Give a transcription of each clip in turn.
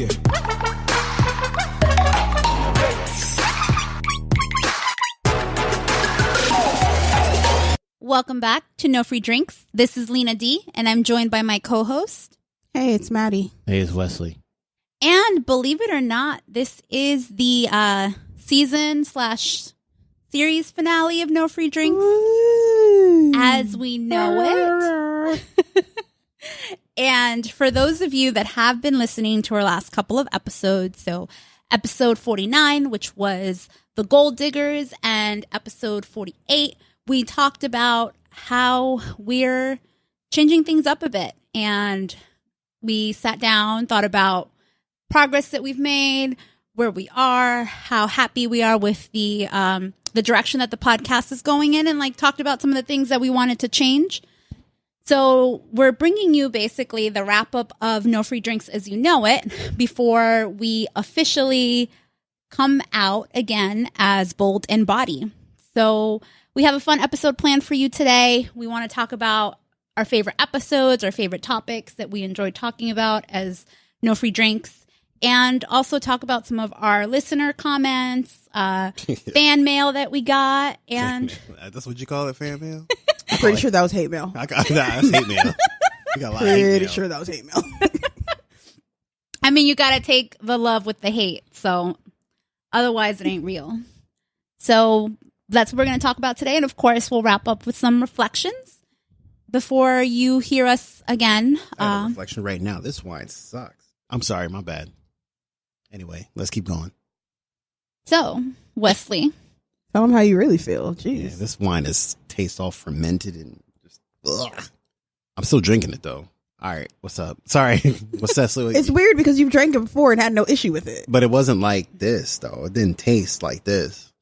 Yeah. Welcome back to No Free Drinks. This is Lena D, and I'm joined by my co-host. Hey, it's Maddie. Hey, it's Wesley. And believe it or not, this is the season/series finale of No Free Drinks as we know it. And for those of you that have been listening to our last couple of episodes, so episode 49, which was the Gold Diggers, and episode 48, we talked about how we're changing things up a bit. And we sat down, thought about progress that we've made, where we are, how happy we are with the direction that the podcast is going in, and like talked about some of the things that we wanted to change. So we're bringing you basically the wrap up of No Free Drinks as you know it before we officially come out again as Bold and Body. So we have a fun episode planned for you today. We want to talk about our favorite episodes, our favorite topics that we enjoyed talking about as No Free Drinks, and also talk about some of our listener comments, fan mail that we got. And that's what you call it, fan mail? I'm pretty sure that was hate mail. That's hate mail. You got a lot of hate Pretty mail. sure that was hate mail. I mean, you got to take the love with the hate. So otherwise it ain't real. So that's what we're going to talk about today. And of course, we'll wrap up with some reflections before you hear us again. I have a reflection right now. This wine sucks. I'm sorry, my bad. Anyway, let's keep going. So, Wesley. Tell them how you really feel. Jeez. Yeah, this wine tastes all fermented and just. Ugh. I'm still drinking it though. All right, what's up? Sorry, what's that? It's weird because you've drank it before and had no issue with it. But it wasn't like this though. It didn't taste like this.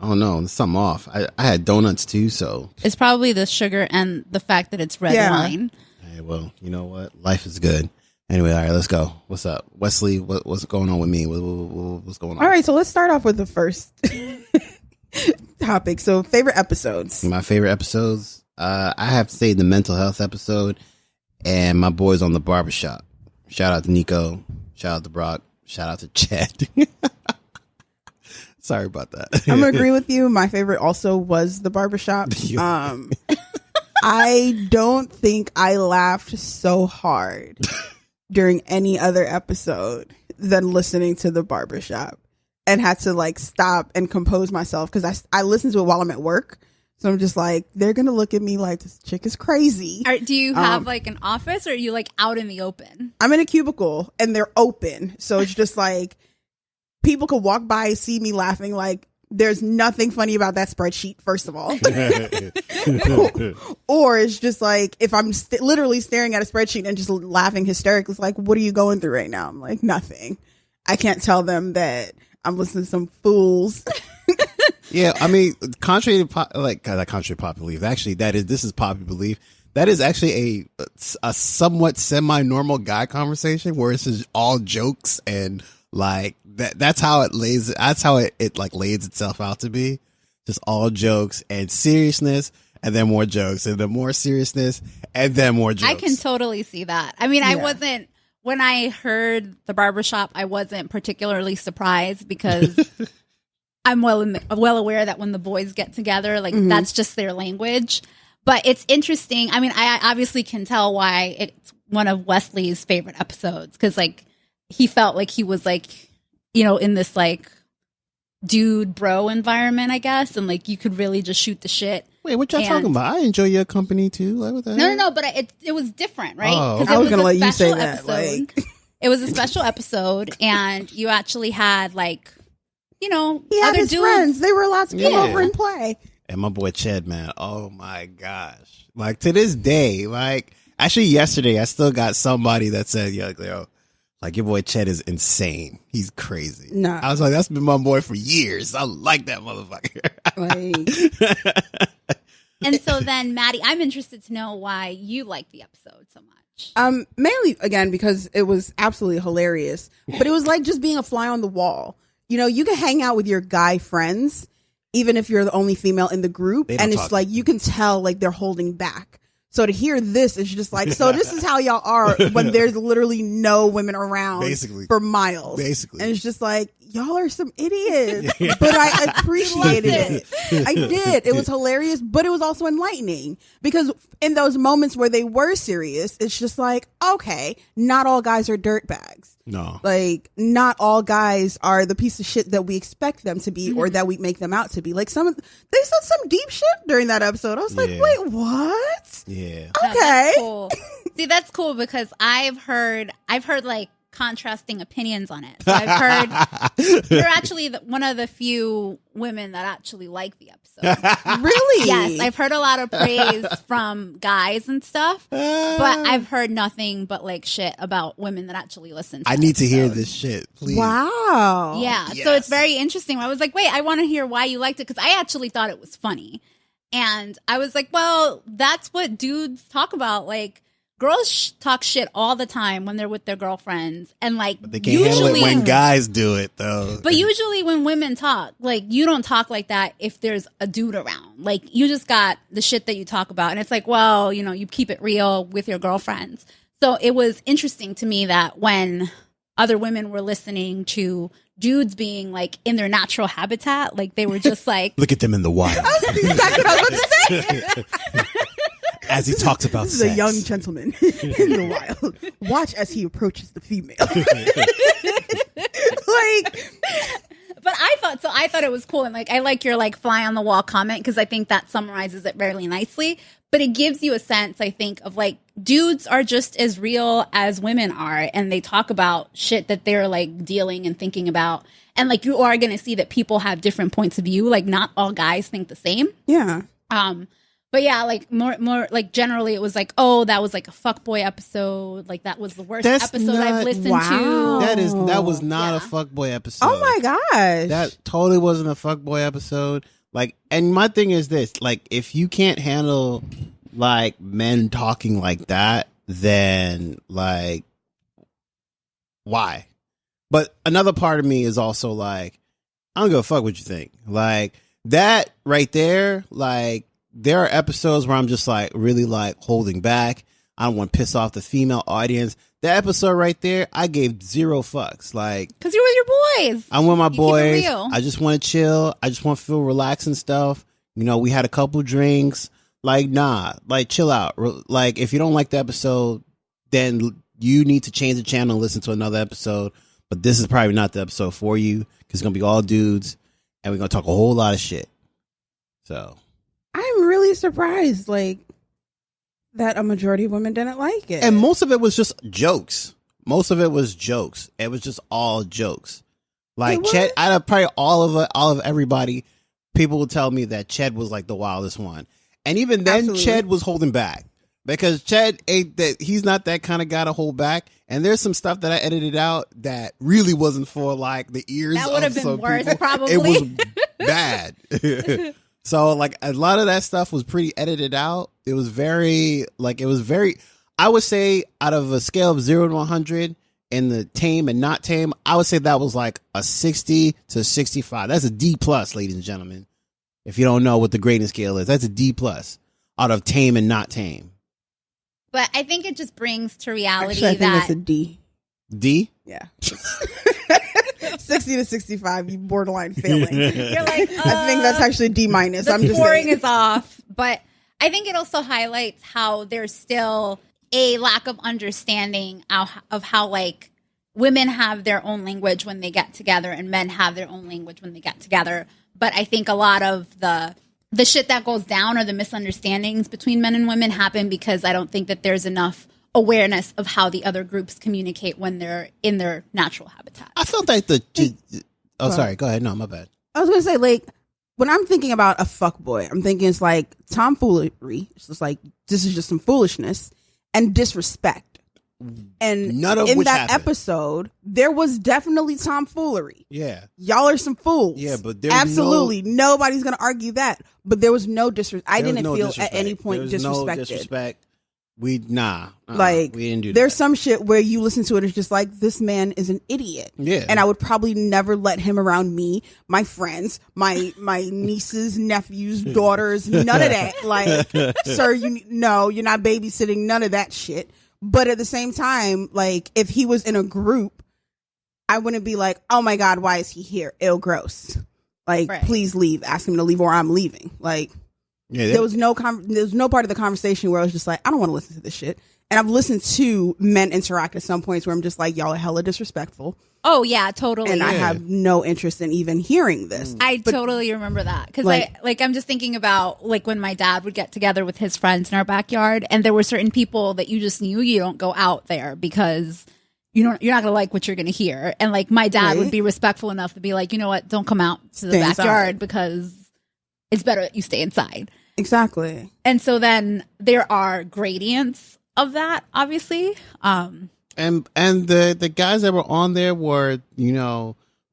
I don't know. There's something off. I had donuts too, so It's probably the sugar and the fact that it's red wine. hey, well, you know what? Life is good. Anyway, all right, let's go. What's up, Wesley? What's going on with me? What's going on? All right, so let's start off with the first topic. So, favorite episodes. My favorite episodes. I have to say the mental health episode and my boys on the barbershop. Shout out to Nico. Shout out to Brock. Shout out to Chad. Sorry about that. I'm going to agree with you. My favorite also was the barbershop. I don't think I laughed so hard during any other episode than listening to the barbershop, and had to like stop and compose myself because I listen to it while I'm at work. So I'm just like, they're going to look at me like this chick is crazy. Do you have like an office, or are you like out in the open? I'm in a cubicle and they're open. So it's just like people could walk by, see me laughing. Like there's nothing funny about that spreadsheet, first of all. Or it's just like if I'm literally staring at a spreadsheet and just laughing hysterically, it's like, what are you going through right now? I'm like, nothing. I can't tell them that I'm listening to some fools. Yeah, I mean, contrary to popular belief, actually, this is popular belief. That is actually a somewhat semi-normal guy conversation where it's just all jokes and like that's how it lays. That's how it like lays itself out to be, just all jokes and seriousness, and then more jokes, and then more seriousness, and then more jokes. I can totally see that. I mean, I wasn't, when I heard the barbershop, I wasn't particularly surprised because I'm well aware that when the boys get together, like that's just their language. But it's interesting. I mean, I obviously can tell why it's one of Wesley's favorite episodes, because like he felt like he was like, you know, in this like dude bro environment, I guess, and like you could really just shoot the shit. Wait, what y'all talking about? I enjoy your company too. Like, what the hell? No, but it was different, right? Oh, Because okay. I was going to let you say special that. episode. Like, It was a special episode, and you actually had like, you know, he had other his dudes. friends. They were allowed to come Yeah. over and play. And my boy Chad, man, oh my gosh. Like to this day, like actually yesterday, I still got somebody that said, yo, like your boy Chad is insane. He's crazy. Nah. I was like, that's been my boy for years. I like that motherfucker. Like, And so then, Maddie, I'm interested to know why you like the episode so much. mainly again because it was absolutely hilarious, but it was like just being a fly on the wall. You know, you can hang out with your guy friends, even if you're the only female in the group, They don't and it's talk. like you can tell like they're holding back. So to hear this is just like, so this is how y'all are when there's literally no women around Basically. for miles. Basically. And it's just like, y'all are some idiots. But I appreciated it. I did. It was hilarious, but it was also enlightening because in those moments where they were serious, it's just like, okay, not all guys are dirtbags. No. Like, not all guys are the piece of shit that we expect them to be or that we make them out to be. Like, they said some deep shit during that episode. I was like, wait, what? Yeah. No, Okay. that's cool. See, that's cool because I've heard like contrasting opinions on it. So I've heard you're actually one of the few women that actually like the episode. Really? Yes, I've heard a lot of praise from guys and stuff, but I've heard nothing but like shit about women that actually listen to I the need to hear episode. this shit, please. Wow. Yeah, so Yes. it's very interesting. I was like, wait, I want to hear why you liked it because I actually thought it was funny. And I was like, well, that's what dudes talk about. Like, girls talk shit all the time when they're with their girlfriends. And like, They can't handle it when guys do it, though. but usually when women talk, like, you don't talk like that if there's a dude around. Like, you just got the shit that you talk about. And it's like, well, you know, you keep it real with your girlfriends. So it was interesting to me that when other women were listening to dudes being like in their natural habitat, like they were just like, Look at them in the wild. That's exactly what I was about to say. As he talks about This is sex. a young gentleman in the wild. Watch as he approaches the female. Like, but I thought it was cool. And like, I like your like fly on the wall comment because I think that summarizes it very nicely. But it gives you a sense, I think, of like dudes are just as real as women are. And they talk about shit that they're like dealing and thinking about. And like, you are going to see that people have different points of view. Like, not all guys think the same. yeah. But yeah, like more like generally it was like, oh, that was like a fuckboy episode. Like that was the worst That's episode I've not- listened Wow. to. That was not Yeah. a fuckboy episode. Oh my gosh. That totally wasn't a fuckboy episode. Like, and my thing is this: like, if you can't handle like men talking like that, then like, why? But another part of me is also like, I don't give a fuck what you think. Like that right there, like there are episodes where I'm just like really like holding back. I don't want to piss off the female audience. That episode right there, I gave 0 fucks. Like, Because you're with your boys. I'm with my You keep it boys. real. I just want to chill. I just want to feel relaxed and stuff. You know, we had a couple drinks. Like, nah, like chill out. Like, if you don't like the episode, then you need to change the channel and listen to another episode. But this is probably not the episode for you because it's going to be all dudes and we're going to talk a whole lot of shit. So, I'm really surprised, like, that a majority of women didn't like it. and most of it was just jokes. Most of it was jokes. It was just all jokes. Like It was? Ched, out of probably all of everybody, people would tell me that Ched was like the wildest one, and even then, Absolutely. Ched was holding back because Ched ain't that. He's not that kind of guy to hold back. And there's some stuff that I edited out that really wasn't for like the ears. That would have of been some worse, people. probably. It was bad. So like a lot of that stuff was pretty edited out. It was very, I would say out of a scale of 0 to 100 in the tame and not tame, I would say that was like a 60 to 65. That's a D plus, ladies and gentlemen. If you don't know what the grading scale is, that's a D plus out of tame and not tame. But I think it just brings to reality Actually, I think that that's a D. D? Yeah. 60 to 65, you borderline failing. you're like, I think that's actually D minus. the I'm just scoring saying. is off. But I think it also highlights how there's still a lack of understanding of how like women have their own language when they get together and men have their own language when they get together. But I think a lot of the shit that goes down or the misunderstandings between men and women happen because I don't think that there's enough awareness of how the other groups communicate when they're in their natural habitat. I felt like sorry, go ahead. No, my bad. I was going to say, like, when I'm thinking about a fuckboy, I'm thinking it's like tomfoolery. It's just like, this is just some foolishness and disrespect. And None of in which that happened. episode, there was definitely tomfoolery. Yeah. Y'all are some fools. Yeah, but there was absolutely nobody's going to argue that. But there was no disrespect. I There was didn't no feel disrespect. at any point There was no disrespected. disrespect. We Like, we didn't do there's that. some shit where you listen to it, it's just like, this man is an idiot. Yeah. And I would probably never let him around me, my friends, my nieces, nephews, daughters, none of that. Like, sir, you're not babysitting, none of that shit. But at the same time, like, if he was in a group, I wouldn't be like, oh my God, why is he here? Ew, gross. Like, Right. please leave. Ask him to leave or I'm leaving. Like, Yeah, there was no part of the conversation where I was just like, I don't want to listen to this shit. And I've listened to men interact at some points where I'm just like, y'all are hella disrespectful. Oh yeah, totally. And I Yeah. have no interest in even hearing this. I totally remember that because Like- I'm just thinking about like when my dad would get together with his friends in our backyard, and there were certain people that you just knew you don't go out there because you're not gonna like what you're gonna hear. And like my dad Right. would be respectful enough to be like, you know what, don't come out to the Stay backyard inside. because it's better that you stay inside. Exactly. And so then there are gradients of that, obviously. and the guys that were on there were,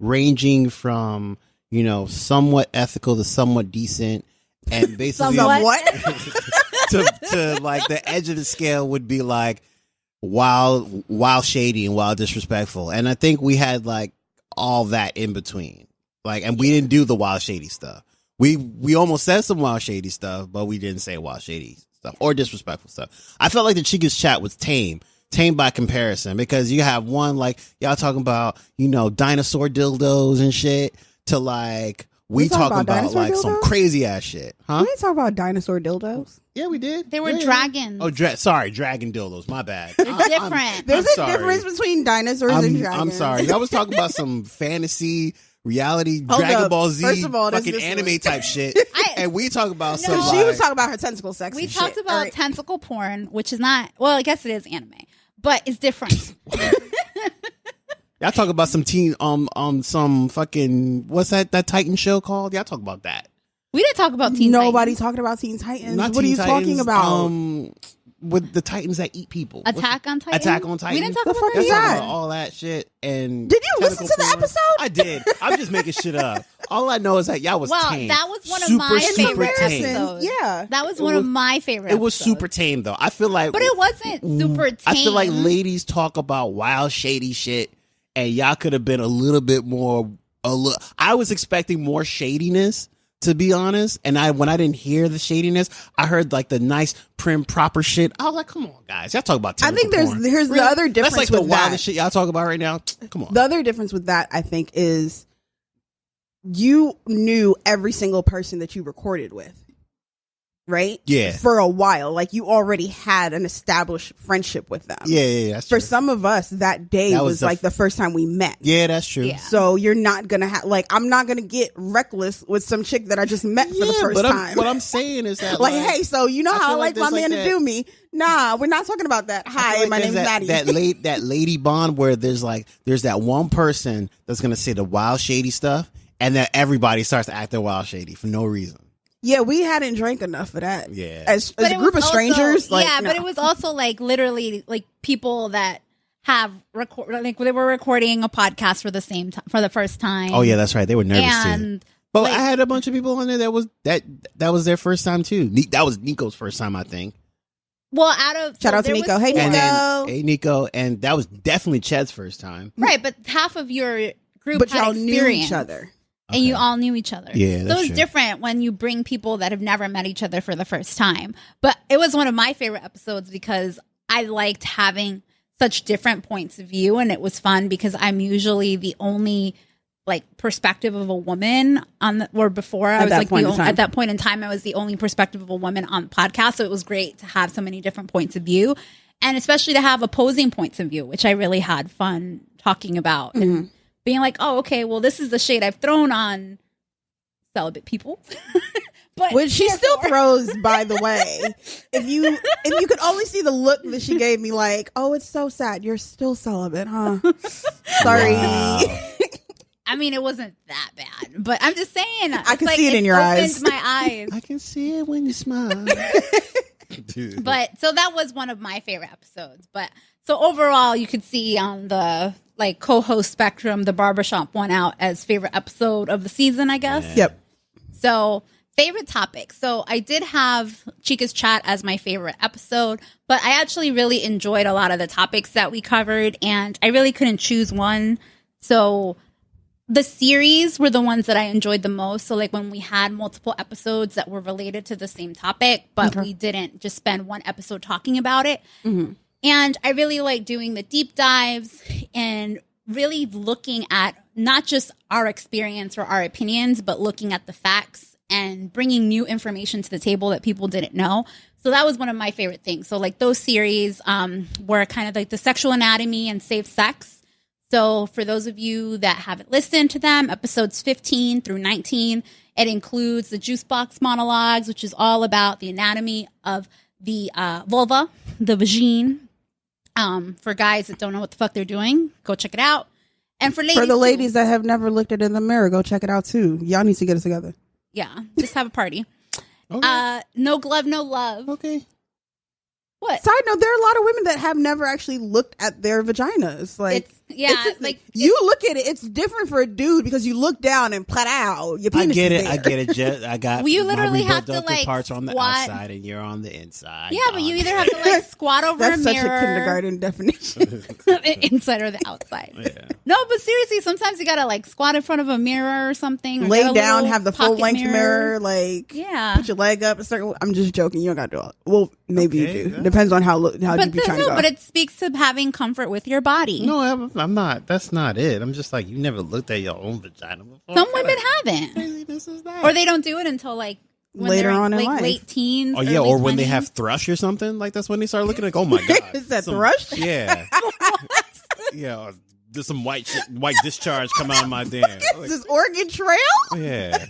ranging from, somewhat ethical to somewhat decent, and basically Somewhat. to like the edge of the scale would be like wild shady and wild disrespectful. And I think we had like all that in between. Like, and we didn't do the wild shady stuff. We almost said some wild shady stuff, but we didn't say wild shady stuff or disrespectful stuff. I felt like the Chicas chat was tame by comparison, because you have one like y'all talking about, dinosaur dildos and shit, to like we talking talking about about like dinosaur some dildos? crazy ass shit, huh? We didn't talk about dinosaur dildos. Yeah, we did. They were Yeah, yeah. dragons. Oh, dragon dildos. My bad. They're different. There's I'm a sorry. difference between dinosaurs and dragons. I'm sorry. I was talking about some fantasy reality Hold Dragon up. Ball Z First of all, that's fucking this anime one. type shit. I- And we talk about No. some Because she like, was talking about her tentacle sex. We and talked shit. about All right. tentacle porn, which is not, well, I guess it is anime, but it's different. y'all talk about some some fucking, what's that Titan show called? Y'all talk about that. We didn't talk about Teen Nobody Titans. talking about Teen Titans. Not What are Teen you talking Titans, about? with the Titans that eat people. Attack on Titan. Attack on Titan. We didn't talk The about fuck that. is Y'all talk that? about all that shit. And Did you listen tentacle to the porn. episode? I did. I'm just making shit up. All I know is that y'all was Well, tame. that was one of super, my super favorite tame. episodes. Yeah. That was one of my favorite It was episodes. super tame though. I feel like, But it wasn't super tame. I feel like ladies talk about wild, shady shit, and y'all could have been a little bit more. I was expecting more shadiness, to be honest. And when I didn't hear the shadiness, I heard like the nice, prim, proper shit. I was like, come on, guys, y'all talk about. I think tentacle porn. here's the Really? other difference That's like the with wildest that. shit y'all talk about right now. Come on. The other difference with that, I think, is you knew every single person that you recorded with, right? Yeah. For a while. Like, you already had an established friendship with them. Yeah, that's For true. some of us, that day That was was the like the first time we met. Yeah, that's true. Yeah. So you're not going to have, like, I'm not going to get reckless with some chick that I just met for the first but time. what I'm saying is that like, hey, so you know I how I feel like like my there's man like to that- do me? Nah, we're not talking about that. I feel Hi, like my there's name's Maddie. that lady bond where there's that one person that's gonna say the wild shady stuff, and then everybody starts to act wild shady for no reason. Yeah, we hadn't drank enough for that. Yeah. As But a it group of was also- strangers, like, yeah, no. but it was also like literally like people that have like they were recording a podcast for the same time for the first time. Oh yeah, that's right. They were nervous too. and But like- I had a bunch of people on there that was their first time too. That was Nico's first time, I think. well, out of Shout out to there Nico. was Hey, four- And Nico. then hey Nico, and that was definitely Chad's first time. right? But half of your group but had y'all knew experience. each other. And you Okay. all knew each other. Yeah, so that's it's true. different when you bring people that have never met each other for the first time. But it was one of my favorite episodes because I liked having such different points of view, and it was fun because I'm usually the only like perspective of a woman on the, or before I At was that like point in time. at that point in time I was the only perspective of a woman on the podcast. So it was great to have so many different points of view, and especially to have opposing points of view, which I really had fun talking about and being like, oh, okay, well, this is the shade I've thrown on celibate people. But Which she still throws, by the way. If you could only see the look that she gave me, like, oh, it's so sad. You're still celibate, huh? Sorry. Wow. I mean, it wasn't that bad, but I'm just saying. I can see it in your eyes. My eyes. I can see it when you smile. Dude. But so that was one of my favorite episodes. But so overall, you could see on the like co-host spectrum, the barbershop won out as favorite episode of the season, I guess. Yeah. Yep. So Favorite topic. So I did have Chica's Chat as my favorite episode, but I actually really enjoyed a lot of the topics that we covered, and I really couldn't choose one. So the series were the ones that I enjoyed the most. So like when we had multiple episodes that were related to the same topic, but we didn't just spend one episode talking about it. Mm-hmm. And I really like doing the deep dives and really looking at not just our experience or our opinions, but looking at the facts and bringing new information to the table that people didn't know. So that was one of my favorite things. So like those series were kind of like the sexual anatomy and safe sex. So for those of you that haven't listened to them, episodes 15 through 19, it includes the Juice Box monologues, which is all about the anatomy of the vulva, the vagine. For guys that don't know what the fuck they're doing, go check it out. And for the ladies that have never looked at it in the mirror, go check it out too. Y'all need to get it together. Yeah, just have a party. Okay. No glove, no love. Okay. What? Side note, there are a lot of women that have never actually looked at their vaginas. Like, you look at it, it's different for a dude because you look down and plat out. Your penis is there. I get it. Just, I got. Well, you literally my have to reproductive like parts on the squat. outside, and you're on the inside. Yeah, but you either have to like squat over That's a such mirror, a kindergarten definition. inside or the outside. Yeah. No, but seriously, sometimes you gotta like squat in front of a mirror or something. Or Lay get a down, little have the full pocket length mirror. Like, Yeah. put your leg up. I'm just joking. You don't got to do it. Well, maybe Okay, you do. that's- Depends on how deep you're trying to go. But it speaks to having comfort with your body. No, I'm not. That's not it. I'm just like, you never looked at your own vagina before. Some women haven't, Craziness is that? or they don't do it until like when Later they're on in like life. late teens. Oh yeah, early or when they 20s. have thrush or something. Like that's when they start looking like, oh my god, Is that thrush? Yeah, yeah. There's some white discharge coming out of my damn. Is this organ trail? Yeah.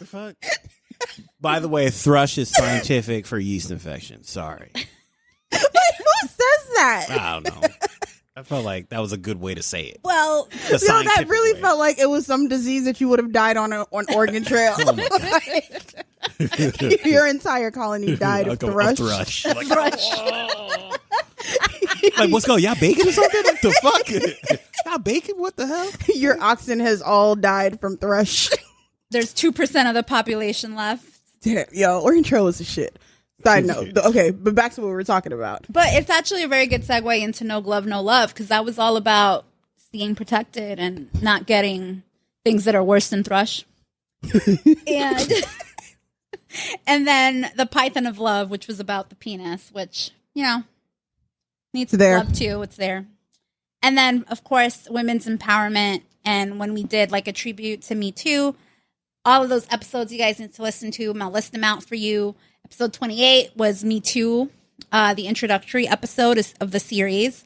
The fuck? By the way, thrush is scientific for yeast infection. Sorry. Who says that? I don't know. I felt like that was a good way to say it. Well, The You know, that scientific really way. felt like it was some disease that you would have died on Oregon Trail. Oh my God. Your entire colony died of Like thrush. Like, oh. Like, what's going? Y'all baking or something? What the fuck? Y'all baking? What the hell? Your oxen has all died from thrush. there's 2% of the population left. Damn, yo, Oregon Trail is a shit. Side note. Okay, but back to what we were talking about. But it's actually a very good segue into No Glove, No Love, because that was all about being protected and not getting things that are worse than thrush. and and then the Python of Love, which was about the penis, which, you know, needs There. love too. It's there. And then, of course, women's empowerment. And when we did like a tribute to Me Too, all of those episodes you guys need to listen to. I'm going to list them out for you. Episode 28 was Me Too, the introductory episode of the series.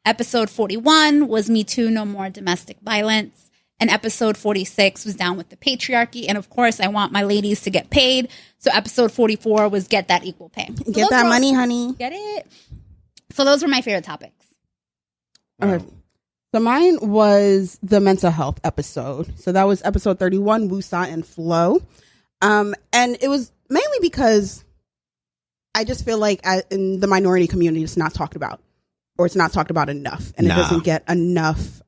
Episode 41 was Me Too, No More Domestic Violence. And episode 46 was Down with the Patriarchy. And of course, I want my ladies to get paid. So episode 44 was Get That Equal Pay. So Get those that were all- money, honey. Get it? So those were my favorite topics. Okay. So mine was the mental health episode. So that was episode 31, Wusa and Flow. And it was mainly because I just feel like in the minority community, it's not talked about, or it's not talked about enough, and it doesn't get enough.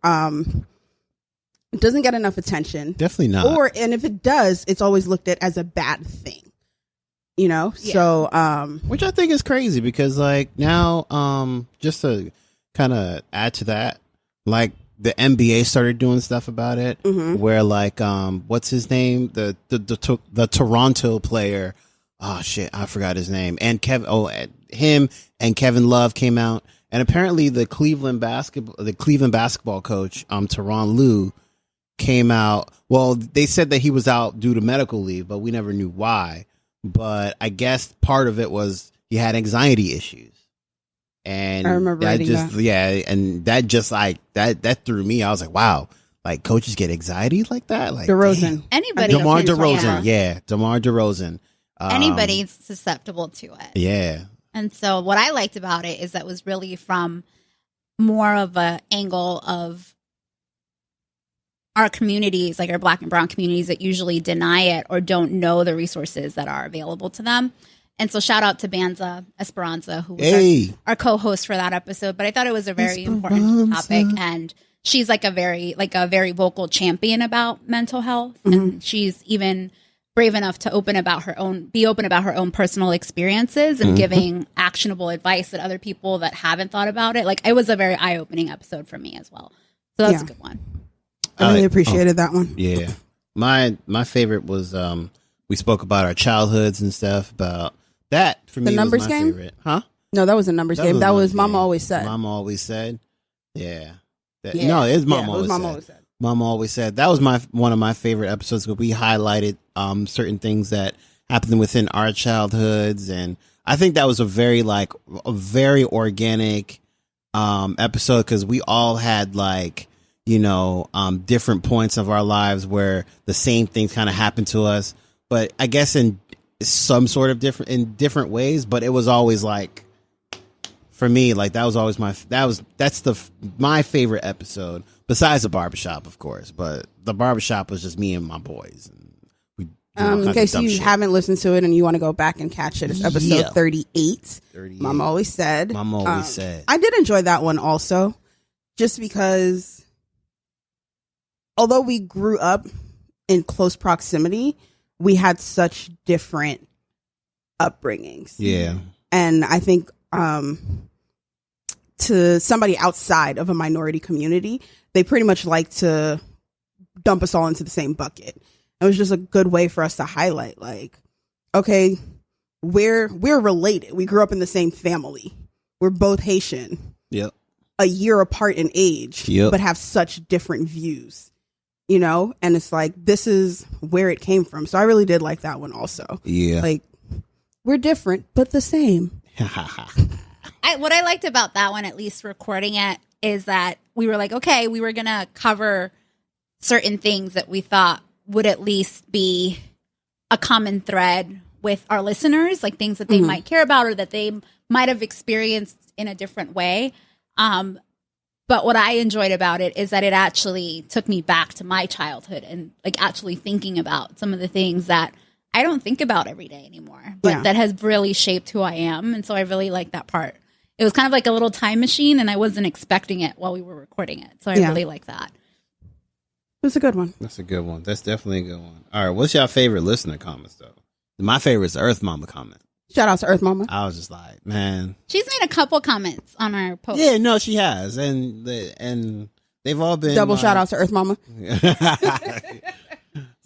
It doesn't get enough attention. Definitely not. And if it does, it's always looked at as a bad thing. You know, Yeah. so Which I think is crazy because, like, now, just to kind of add to that, like, the NBA started doing stuff about it, Mhm. where, like, what's his name? The Toronto player. Oh shit, I forgot his name. And him and Kevin Love came out, and apparently the Cleveland basketball coach, Tyronn Lue, came out. Well, they said that he was out due to medical leave, but we never knew why. But I guess part of it was he had anxiety issues. And I remember reading that. Yeah, and that just like that threw me. I was like, wow, like coaches get anxiety like that? Like DeRozan. damn. Anybody. DeMar That's DeRozan, yeah, DeMar DeRozan. Anybody's susceptible to it. Yeah. And so what I liked about it is that was really from more of a angle of our communities, like our Black and brown communities that usually deny it or don't know the resources that are available to them. And so shout out to Banza Esperanza, who was our co-host for that episode. But I thought it was a very important topic, and she's like a very vocal champion about mental health. And she's even brave enough to be open about her own personal experiences and giving actionable advice that other people that haven't thought about it. Like, it was a very eye-opening episode for me as well. So that's a good one. I really appreciated that one. Yeah. My favorite was we spoke about our childhoods and stuff. About that for me numbers was my game? favorite. Huh? No, that was a numbers game. That was Mama Always Said. Mama Always Said. Yeah. Yeah. No, it's Mama it was Always Mama Said. Always Said. Mama Always Said. That was one of my favorite episodes where we highlighted certain things that happened within our childhoods, and I think that was a very organic episode because we all had different points of our lives where the same things kind of happened to us, but I guess in some sort of different ways. But it was always for me, that was always my favorite episode, besides the barbershop, of course. But the barbershop was just me and my boys. And we in case you haven't listened to it and you want to go back and catch it, it's episode 38. Mama Always Said. Mama Always Said. I did enjoy that one also, just because although we grew up in close proximity, we had such different upbringings. Yeah. And I think to somebody outside of a minority community, they pretty much like to dump us all into the same bucket. It was just a good way for us to highlight, okay, we're related. We grew up in the same family. We're both Haitian. Yep. A year apart in age, but have such different views, and it's this is where it came from. So I really did like that one also. Yeah. We're different, but the same. What I liked about that one, at least recording it, is that we were okay, we were going to cover certain things that we thought would at least be a common thread with our listeners, things that they might care about or that they might have experienced in a different way. But what I enjoyed about it is that it actually took me back to my childhood and actually thinking about some of the things that I don't think about every day anymore, but that has really shaped who I am. And so I really like that part. It was kind of like a little time machine, and I wasn't expecting it while we were recording it. So I really like that. It was a good one. That's a good one. That's definitely a good one. All right. What's your favorite listener comments, though? My favorite is the Earth Mama comment. Shout out to Earth Mama. I was just man. She's made a couple comments on our post. Yeah, no, she has. And they've all been. Double shout out to Earth Mama.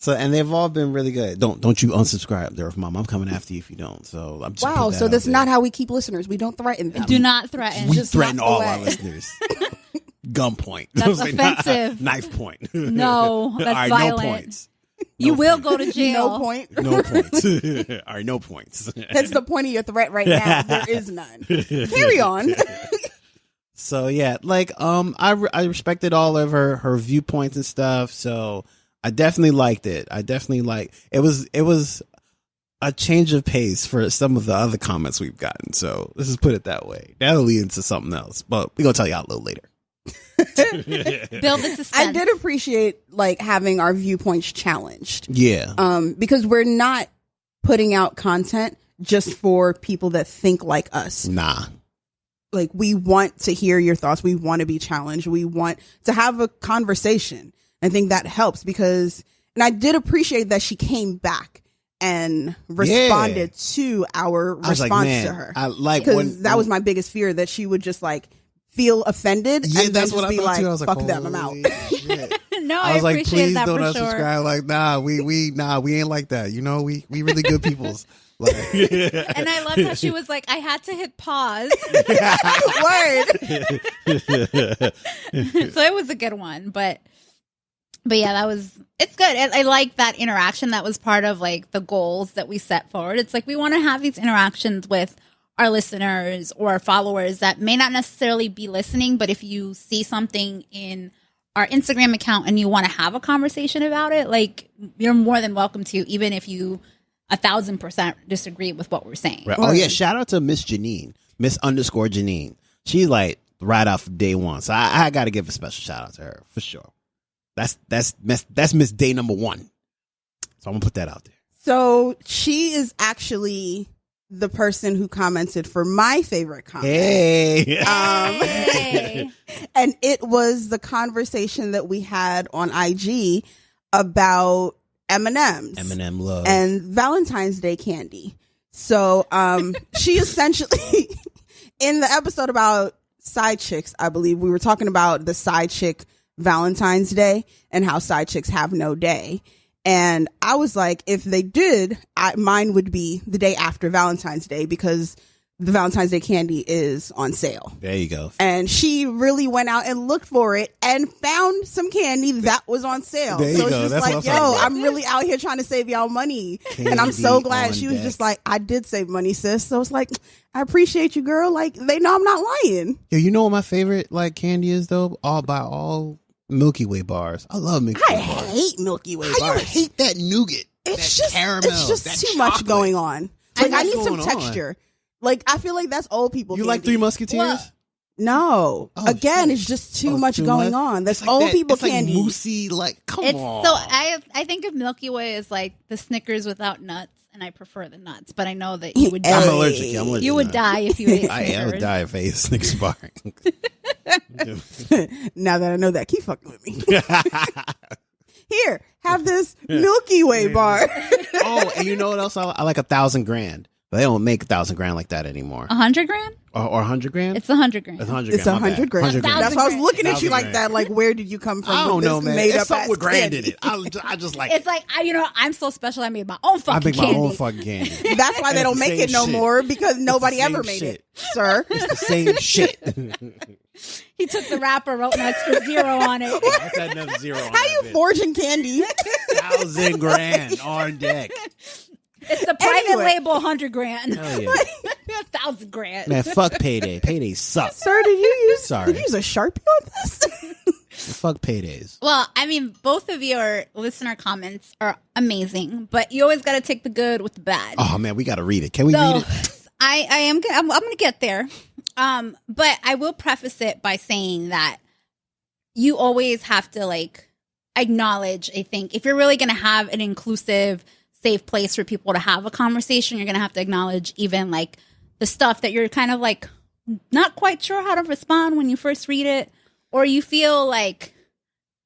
So, and they've all been really good. Don't you unsubscribe to Earth Mama. I'm coming after you if you don't. So I'm just wow. So that's not how we keep listeners. We don't threaten them. Do not threaten. We just threaten all our listeners. Gunpoint. That's offensive. Knife point. No, that's all right, violent. No points. You will go to jail. No point. No points. All right, no points. That's the point of your threat right now. There is none. Carry on. So yeah, I respected all of her viewpoints and stuff. So I definitely liked it. It was a change of pace for some of the other comments we've gotten. So let's just put it that way. That'll lead into something else, but we're gonna tell y'all a little later. Build the suspense. I did appreciate having our viewpoints challenged. Yeah. Because we're not putting out content just for people that think like us. Nah. We want to hear your thoughts. We want to be challenged. We want to have a conversation. I think that helps and I did appreciate that she came back and responded to our response to her. Because that was my biggest fear, that she would just feel offended and then that's just what be I thought too. fuck them, I'm out. No, I was appreciate please that don't for sure. unsubscribe. Nah, we ain't like that. We really good peoples. And I love how she was I had to hit pause. Word. So it was a good one, but yeah, it's good. I like that interaction. That was part of the goals that we set forward. It's we want to have these interactions with our listeners or followers that may not necessarily be listening, but if you see something in our Instagram account and you want to have a conversation about it, you're more than welcome to, even if you 1,000% disagree with what we're saying. Right. Oh yeah, shout out to Miss Janine, Miss_Janine. She's right off day one, so I got to give a special shout out to her for sure. That's Miss Day number 1. So I'm gonna put that out there. So she is actually the person who commented for my favorite comment. Hey. And it was the conversation that we had on IG about M&Ms. Eminem love. And Valentine's Day candy. So she essentially, in the episode about side chicks, I believe, we were talking about the side chick Valentine's Day and how side chicks have no day. And I was like, if they did, mine would be the day after Valentine's Day because the Valentine's Day candy is on sale. There you go. And she really went out and looked for it and found some candy that was on sale. There you so it's go. just That's like, what I'm talking about. I'm really out here trying to save y'all money. Candy and I'm so glad on she was deck. just like, I did save money, sis. So it's like, I appreciate you, girl. Like, they know I'm not lying. Yo, you know what my favorite like candy is though? All Milky Way bars. I love Milky I Way bars. hate Milky Way How bars. you hate that nougat? It's that just caramel. It's just that too much chocolate? going on. Like, I What's need some going on? texture. Like, I feel like that's old people. You candy. like Three Musketeers? Well, No. Oh, Again, shit. it's just too Oh, much too going much? on. That's It's like old that- people it's like candy. moussey, like come it's on. so I think of Milky Way as like the Snickers without nuts, and I prefer the nuts. But I know that you would I'm Hey. allergic. I'm allergic. you would to die if you ate that. I am Snickers. die if I ate a Snickers bar. Now that I know that, keep fucking with me. Here, have this Milky Way bar. Oh, and you know what else? I like 1,000 grand. But they don't make 1,000 grand like that anymore. 100 grand? Or 100 grand? It's 100 grand. It's 100 It's grand. my 100 bad. grand. 100 grand. That's why I was looking at you 1,000 like grand. that. Like, where did you come from? I don't with know, this man. made It's up something ass with grand in candy? it. I just like It's like I'm so special. I made my own I fucking make my candy. own fucking candy. That's why they It's don't the make same it no shit. more because nobody the ever same made shit. it, sir. It's the same shit. He took the wrapper, wrote an extra zero on it. What's that another zero on How you forging candy? 1,000 grand on deck. It's the private Anyway. label 100 grand. Hell yeah. 1,000 grand. Man, fuck Payday. Payday sucks. Sir, did you use Sorry. Did you use a Sharpie on this? Fuck Paydays. Well, I mean, both of your listener comments are amazing, but you always got to take the good with the bad. Oh man, we gotta read it. Can we So read it? I'm going to get there. But I will preface it by saying that you always have to like acknowledge, I think, if you're really going to have an inclusive, safe place for people to have a conversation, you're going to have to acknowledge even like the stuff that you're kind of like not quite sure how to respond when you first read it, or you feel like,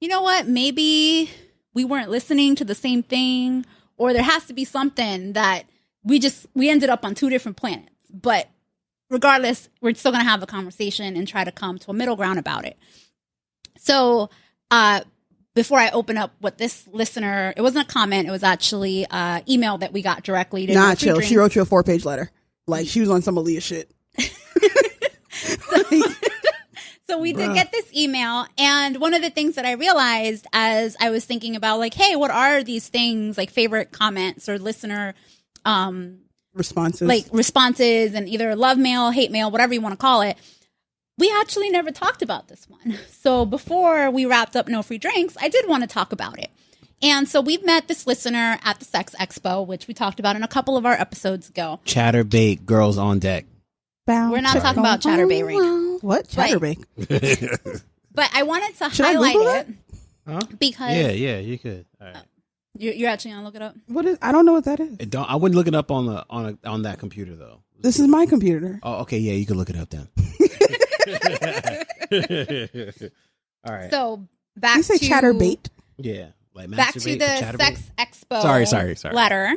you know what, maybe we weren't listening to the same thing, or there has to be something that we ended up on two different planets. But regardless, we're still going to have a conversation and try to come to a middle ground about it. So, before I open up what this listener, it wasn't a comment, it was actually email that we got directly to Nah, No Free chill. Drinks. She wrote you a 4-page letter. Like she was on some Aaliyah shit. So we did get this email, and one of the things that I realized as I was thinking about like, hey, what are these things, like favorite comments or listener Responses. like responses, and either love mail, hate mail, whatever you want to call it. We actually never talked about this one. So before we wrapped up No Free Drinks, I did want to talk about it. And so we've met this listener at the Sex Expo, which we talked about in a couple of our episodes ago. Chatterbait, girls on deck. We're not talking about Chatterbait right now. What? Chatterbait. But I wanted to Should I highlight Google it Huh? because Yeah, you could. All right. you're actually going to look it up. What is? I don't know what that is. I wouldn't look it up on that computer though. This is my computer. Oh, okay, yeah, you can look it up then. All right. So back You say to Chatterbait? Yeah, like back to masturbate, the chatterbait. Sex Expo Sorry. letter.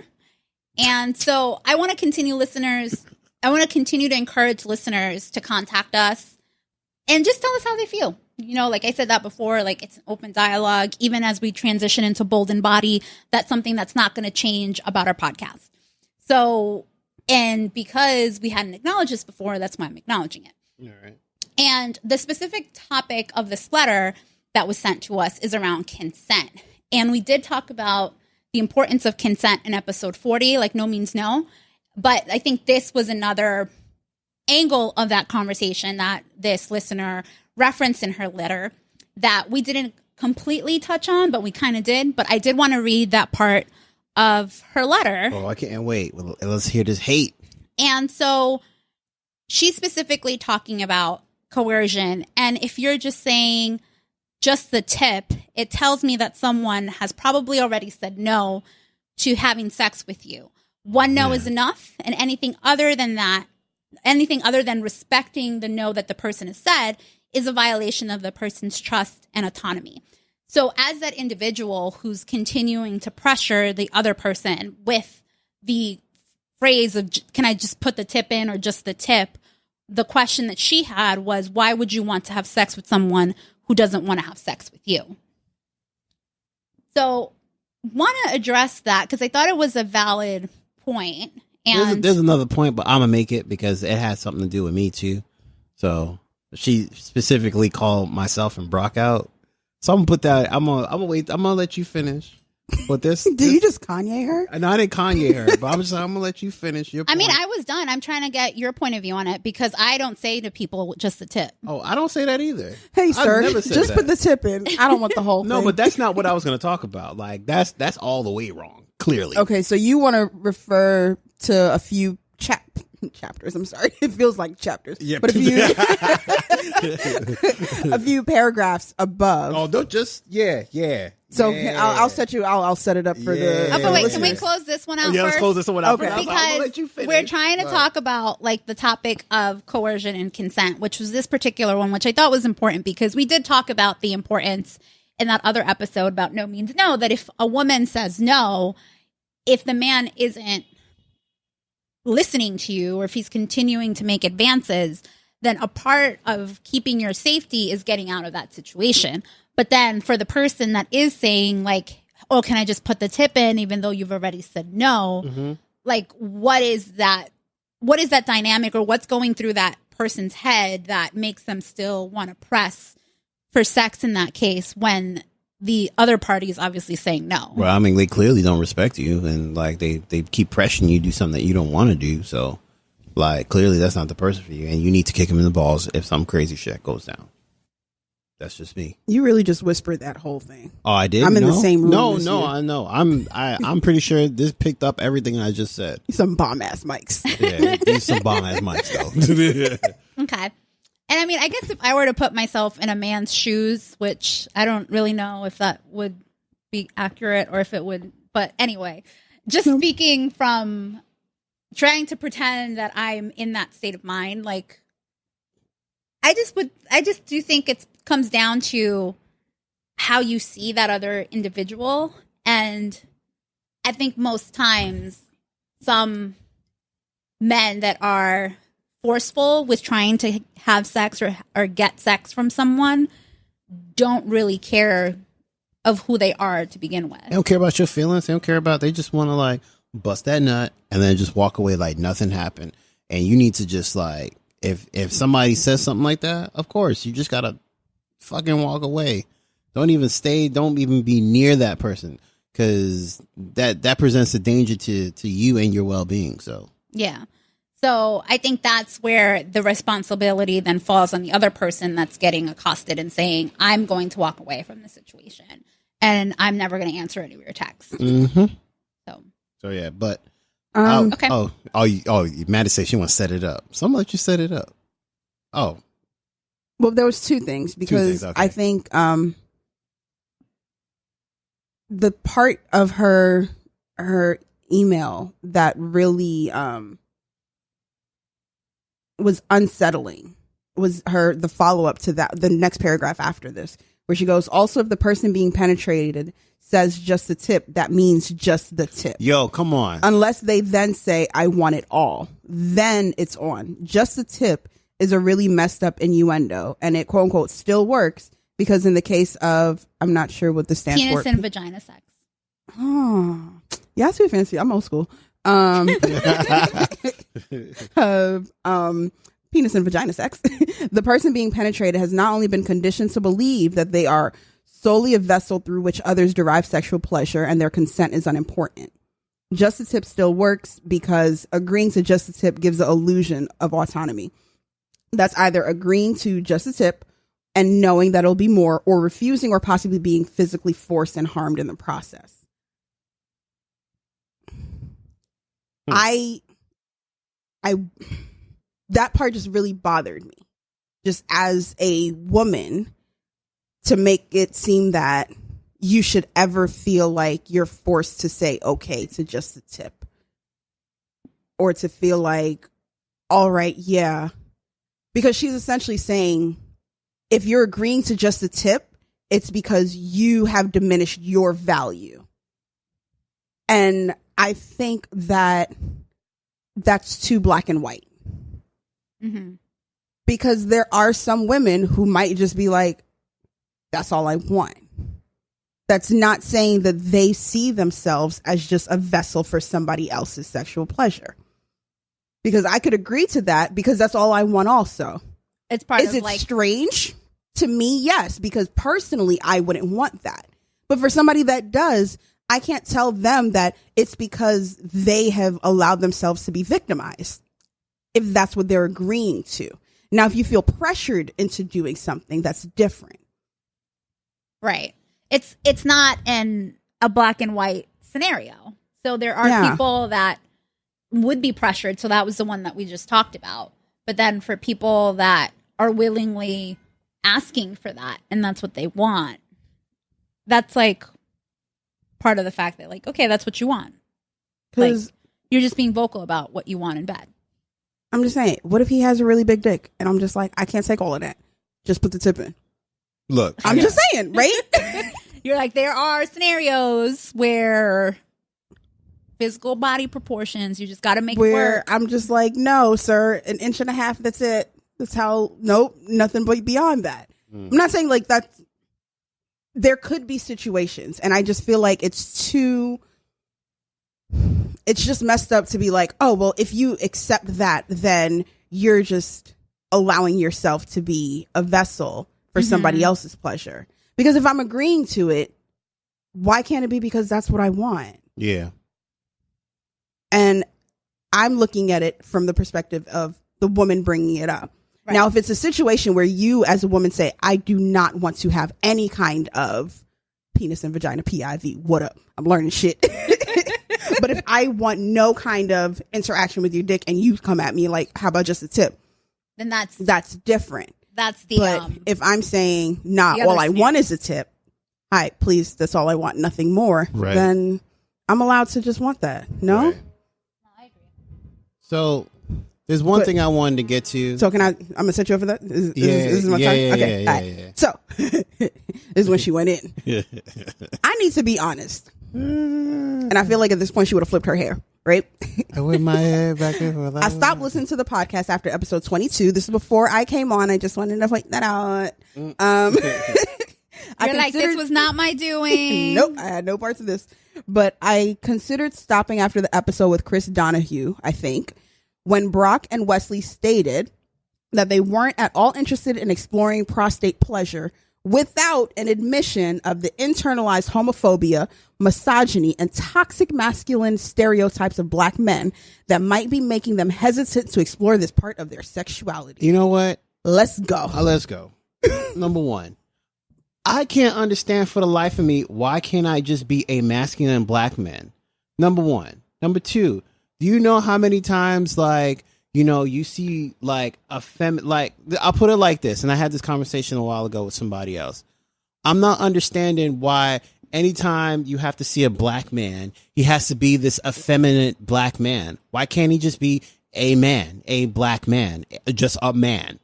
And so I want to continue to encourage listeners to contact us and just tell us how they feel. You know, like I said that before, like it's an open dialogue. Even as we transition into Bold and Body, that's something that's not going to change about our podcast. So, and because we hadn't acknowledged this before, that's why I'm acknowledging it. All right. And the specific topic of this letter that was sent to us is around consent. And we did talk about the importance of consent in episode 40, like no means no. But I think this was another angle of that conversation that this listener referenced in her letter that we didn't completely touch on, but we kind of did. But I did want to read that part of her letter. Oh, I can't wait. Well, let's hear this hate. And so she's specifically talking about coercion. And if you're just saying just the tip, it tells me that someone has probably already said no to having sex with you. One no is enough. And anything other than that, anything other than respecting the no that the person has said is a violation of the person's trust and autonomy. So as that individual who's continuing to pressure the other person with the phrase of, can I just put the tip in or just the tip? The question that she had was, why would you want to have sex with someone who doesn't want to have sex with you? So want to address that because I thought it was a valid point. And there's another point, but I'm going to make it because it has something to do with me too. So she specifically called myself and Brock out. So I'm gonna put that. I'm gonna wait. I'm gonna let you finish. But this, Did you just Kanye her? No, I didn't Kanye her. But I'm gonna let you finish your point. I mean, I was done. I'm trying to get your point of view on it because I don't say to people just the tip. Oh, I don't say that either. Hey, I've sir, never said just that. put the tip in. I don't want the whole No, thing. but that's not what I was gonna talk about. Like that's all the way wrong. Clearly. Okay, so you want to refer to a few chapters. I'm sorry, it feels like chapters. Yeah, but a few paragraphs above. Oh, don't just yeah. So yeah. I'll set you. I'll set it up for the. Yeah. Okay, wait. Can we listeners. close this one out Yeah, first? let's close this one out. Okay. I'm gonna let you Because finish. we're trying to But- talk about like the topic of coercion and consent, which was this particular one, which I thought was important because we did talk about the importance in that other episode about no means no, that if a woman says no, if the man isn't listening to you or if he's continuing to make advances, then a part of keeping your safety is getting out of that situation. But then for the person that is saying like, oh, can I just put the tip in even though you've already said no? Mm-hmm. Like what is that dynamic or what's going through that person's head that makes them still want to press for sex in that case when the other party is obviously saying no? Well, I mean, they clearly don't respect you, and like they keep pressuring you to do something that you don't want to do. So, like, clearly that's not the person for you, and you need to kick him in the balls if some crazy shit goes down. That's just me. You really just whispered that whole thing. Oh, I did. I'm in the No? same room No, as no, you. I know. I'm pretty sure this picked up everything I just said. Some bomb ass mics. Yeah, these some bomb ass mics though. Okay. And I mean, I guess if I were to put myself in a man's shoes, which I don't really know if that would be accurate or if it would, but anyway, just speaking from trying to pretend that I'm in that state of mind, like I just do think it comes down to how you see that other individual. And I think most times some men that are forceful with trying to have sex or get sex from someone don't really care of who they are to begin with. They don't care about your feelings. They don't care about. They just want to like bust that nut and then just walk away like nothing happened. And you need to just like if somebody says something like that, of course you just gotta fucking walk away. Don't even stay. Don't even be near that person because that presents a danger to you and your well being. So Yeah. So I think that's where the responsibility then falls on the other person that's getting accosted and saying, I'm going to walk away from the situation and I'm never going to answer any of your texts. mm-hmm. So yeah, but Okay. Maddie said she wants to set it up. So I'm gonna let you set it up. Oh, Well, there was two things because okay. I think the part of her email that really was unsettling was the follow-up to that, the next paragraph after this, where she goes, also if the person being penetrated says just the tip, that means just the tip. yo, come on. Unless they then say, I want it all. Then it's on. Just the tip is a really messed up innuendo. And it, quote unquote, still works because in the case of, I'm not sure what this stands penis for. and vagina sex. Oh, yeah, that's too fancy. I'm old school. Penis and vagina sex. The person being penetrated has not only been conditioned to believe that they are solely a vessel through which others derive sexual pleasure and their consent is unimportant. Just the tip still works because agreeing to just the tip gives the illusion of autonomy. That's either agreeing to just the tip and knowing that it'll be more, or refusing or possibly being physically forced and harmed in the process. I that part just really bothered me, just as a woman, to make it seem that you should ever feel like you're forced to say okay to just the tip, or to feel like, all right, yeah, because she's essentially saying if you're agreeing to just the tip, it's because you have diminished your value. And I think that that's too black and white. Mm-hmm. Because there are some women who might just be like, that's all I want. That's not saying that they see themselves as just a vessel for somebody else's sexual pleasure. Because I could agree to that because that's all I want also. It's part Is of it like strange? To me, yes, because personally, I wouldn't want that. But for somebody that does, I can't tell them that it's because they have allowed themselves to be victimized, if that's what they're agreeing to. Now, if you feel pressured into doing something, that's different. right. It's not a black and white scenario. So there are people that would be pressured. So that was the one that we just talked about. But then for people that are willingly asking for that and that's what they want, that's like part of the fact that like, okay, that's what you want. Like, you're just being vocal about what you want in bed. I'm just saying, what if he has a really big dick and I'm just like, I can't take all of that. Just put the tip in. Look, I'm just saying, right? You're like, there are scenarios where physical body proportions, you just got to make it Where work. I'm just like, no, sir, 1.5 inches, that's it. That's how, nope, nothing but beyond that. I'm not saying like that. There could be situations, and I just feel like it's just messed up to be like, oh, well, if you accept that, then you're just allowing yourself to be a vessel for somebody else's pleasure. Because if I'm agreeing to it, why can't it be because that's what I want? yeah. And I'm looking at it from the perspective of the woman bringing it up. Right. Now, if it's a situation where you as a woman say, I do not want to have any kind of penis and vagina, PIV, what up? I'm learning shit. But if I want no kind of interaction with your dick and you come at me like, how about just a tip? Then that's different. the But if I'm saying, nah, the all other I want is a tip, all right, please, that's all I want, nothing more, Right. then I'm allowed to just want that. No? Right. So there's one thing I wanted to get to. So I'm gonna set you up for that? This is my yeah, time? yeah, Okay. yeah, all right. yeah. So this is when she went in. I need to be honest. And I feel like at this point she would have flipped her hair, right? I whip my head back and forth. I stopped listening to the podcast after episode 22. This is before I came on. I just wanted to point that out. you're like, this was not my doing. Nope, I had no parts of this. But I considered stopping after the episode with Chris Donahue, I think, when Brock and Wesley stated that they weren't at all interested in exploring prostate pleasure without an admission of the internalized homophobia, misogyny, and toxic masculine stereotypes of black men that might be making them hesitant to explore this part of their sexuality. You know what? Let's go. Let's go. Number one, I can't understand for the life of me, why can't I just be a masculine black man? Number one. Number two, do you know how many times, like, you know, you see like a like, I'll put it like this, and I had this conversation a while ago with somebody else. I'm not understanding why anytime you have to see a black man, he has to be this effeminate black man. Why can't he just be a man, a black man, just a man?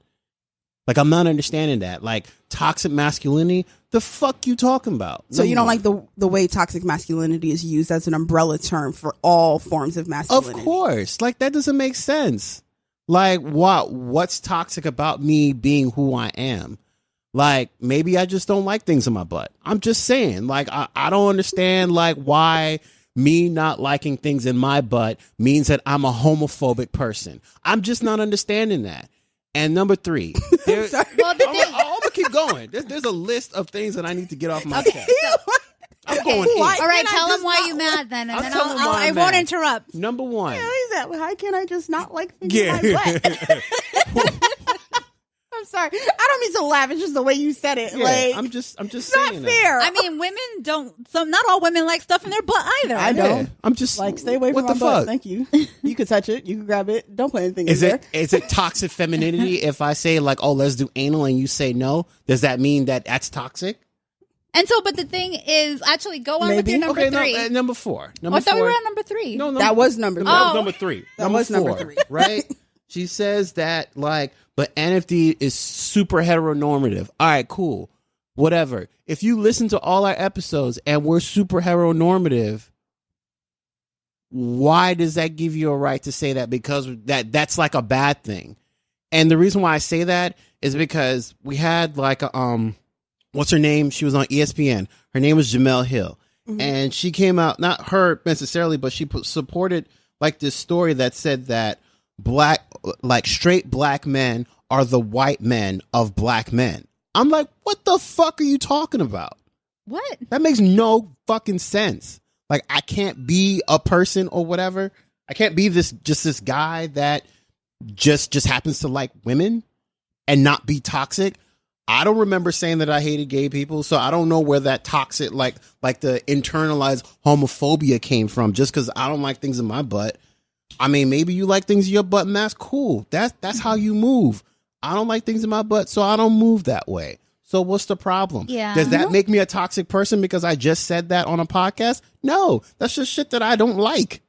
Like, I'm not understanding that. Like, toxic masculinity, the fuck you talking about? So you don't like the way toxic masculinity is used as an umbrella term for all forms of masculinity? Of course. Like, that doesn't make sense. Like, what's toxic about me being who I am? Like, maybe I just don't like things in my butt. I'm just saying, like, I don't understand, like, why me not liking things in my butt means that I'm a homophobic person. I'm just not understanding that. And number three, I'm gonna keep going. There's a list of things that I need to get off my chest. I'm going in. All right, tell him why you mad then, and then I won't interrupt. Number one. Yeah, exactly. How can I just not like things Yeah. in my butt? I'm sorry. I don't mean to laugh. It's just the way you said it. Yeah, like, I'm just not saying fair. I mean, women don't. Not all women like stuff in their butt either. I know. Yeah, I'm just like, stay away what from my the butt. fuck? Thank you. You can touch it. You can grab it. Don't put anything Is in it toxic femininity if I say, like, oh, let's do anal and you say no? Does that mean that that's toxic? And so, but the thing is, actually, go on with Maybe. your number Okay, three. No, number four. I thought we were on number three. No, That was number three. Oh. Number three. That was number four, three. right? She says that, like, but NFD is super heteronormative. All right, cool. whatever. If you listen to all our episodes and we're super heteronormative, why does that give you a right to say that? Because that's like a bad thing. And the reason why I say that is because we had like a, what's her name? She was on ESPN. Her name was Jamel Hill. And she came out, not her necessarily, but she supported like this story that said that straight black men are the white men of black men. I'm like, what the fuck are you talking about? What? That makes no fucking sense. Like, I can't be a person or whatever. I can't be this guy that just happens to like women and not be toxic. I don't remember saying that I hated gay people, so I don't know where that toxic, like the internalized homophobia came from. Just because I don't like things in my butt. I mean, maybe you like things in your butt, and that's cool. That's how you move. I don't like things in my butt, so I don't move that way. So what's the problem? Yeah. Does that make me a toxic person because I just said that on a podcast? No, that's just shit that I don't like.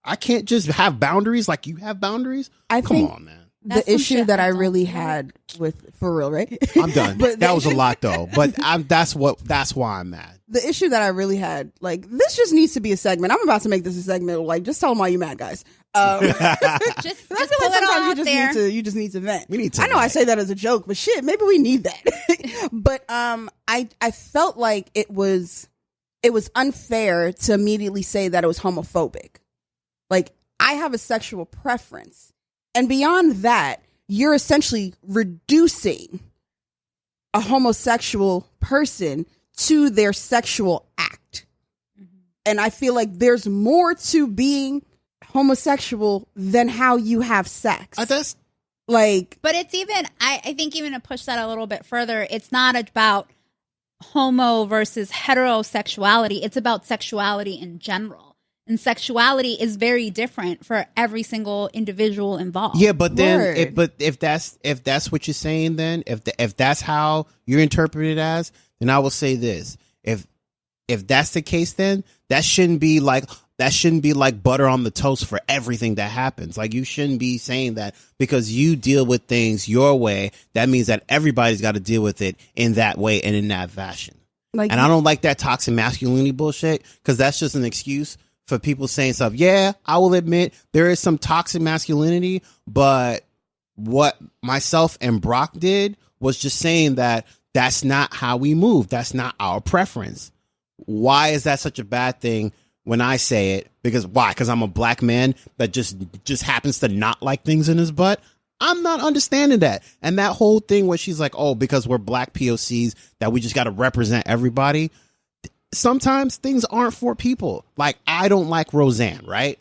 I can't just have boundaries like you have boundaries. Come on, man. That's The issue shit that I I don't really like. had with, for real, right? I'm done. That was a lot though, but that's why I'm mad. The issue that I really had, like, this just needs to be a segment. I'm about to make this a segment. Like, just tell them why you mad, guys. Just I pull feel like it all sometimes out there. you just need to vent. We need to I know I vent. say that as a joke, but shit, maybe we need that. But I felt like it was unfair to immediately say that it was homophobic. Like, I have a sexual preference, and beyond that, you're essentially reducing a homosexual person to their sexual act. And I feel like there's more to being homosexual than how you have sex. That's Like, But it's even, I think even to push that a little bit further, it's not about homo versus heterosexuality. It's about sexuality in general. And sexuality is very different for every single individual involved. yeah, but then Word. if that's what you're saying, then if that's how you're interpreted as, then I will say this: if that's the case, then that shouldn't be like butter on the toast for everything that happens. Like, you shouldn't be saying that because you deal with things your way. That means that everybody's got to deal with it in that way and in that fashion. like, And I don't like that toxic masculinity bullshit, because that's just an excuse for people saying stuff. Yeah, I will admit there is some toxic masculinity, but what myself and Brock did was just saying that that's not how we move. That's not our preference. Why is that such a bad thing when I say it? Because why? Because I'm a black man that just happens to not like things in his butt? I'm not understanding that. And that whole thing where she's like, oh, because we're black POCs that we just got to represent everybody. Sometimes things aren't for people. Like, I don't like Roseanne, right?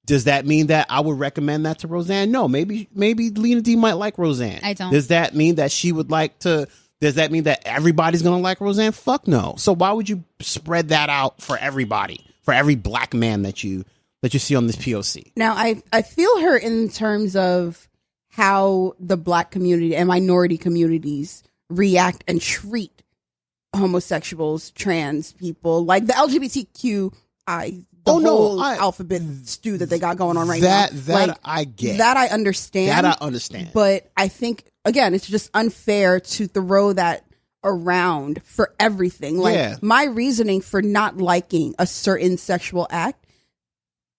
Does that mean that I would recommend that to Roseanne? No, maybe Lena D might like Roseanne. I don't. Does that mean that she would like to? Does that mean that everybody's going to like Roseanne? Fuck no. So why would you spread that out for everybody, for every black man that you see on this POC? now I feel her in terms of how the black community and minority communities react and treat homosexuals, trans people, like the LGBTQI, the whole alphabet stew that they got going on right now. That Like, I get. that I understand. That I understand. But I think, again, it's just unfair to throw that around for everything. Like, Yeah. my reasoning for not liking a certain sexual act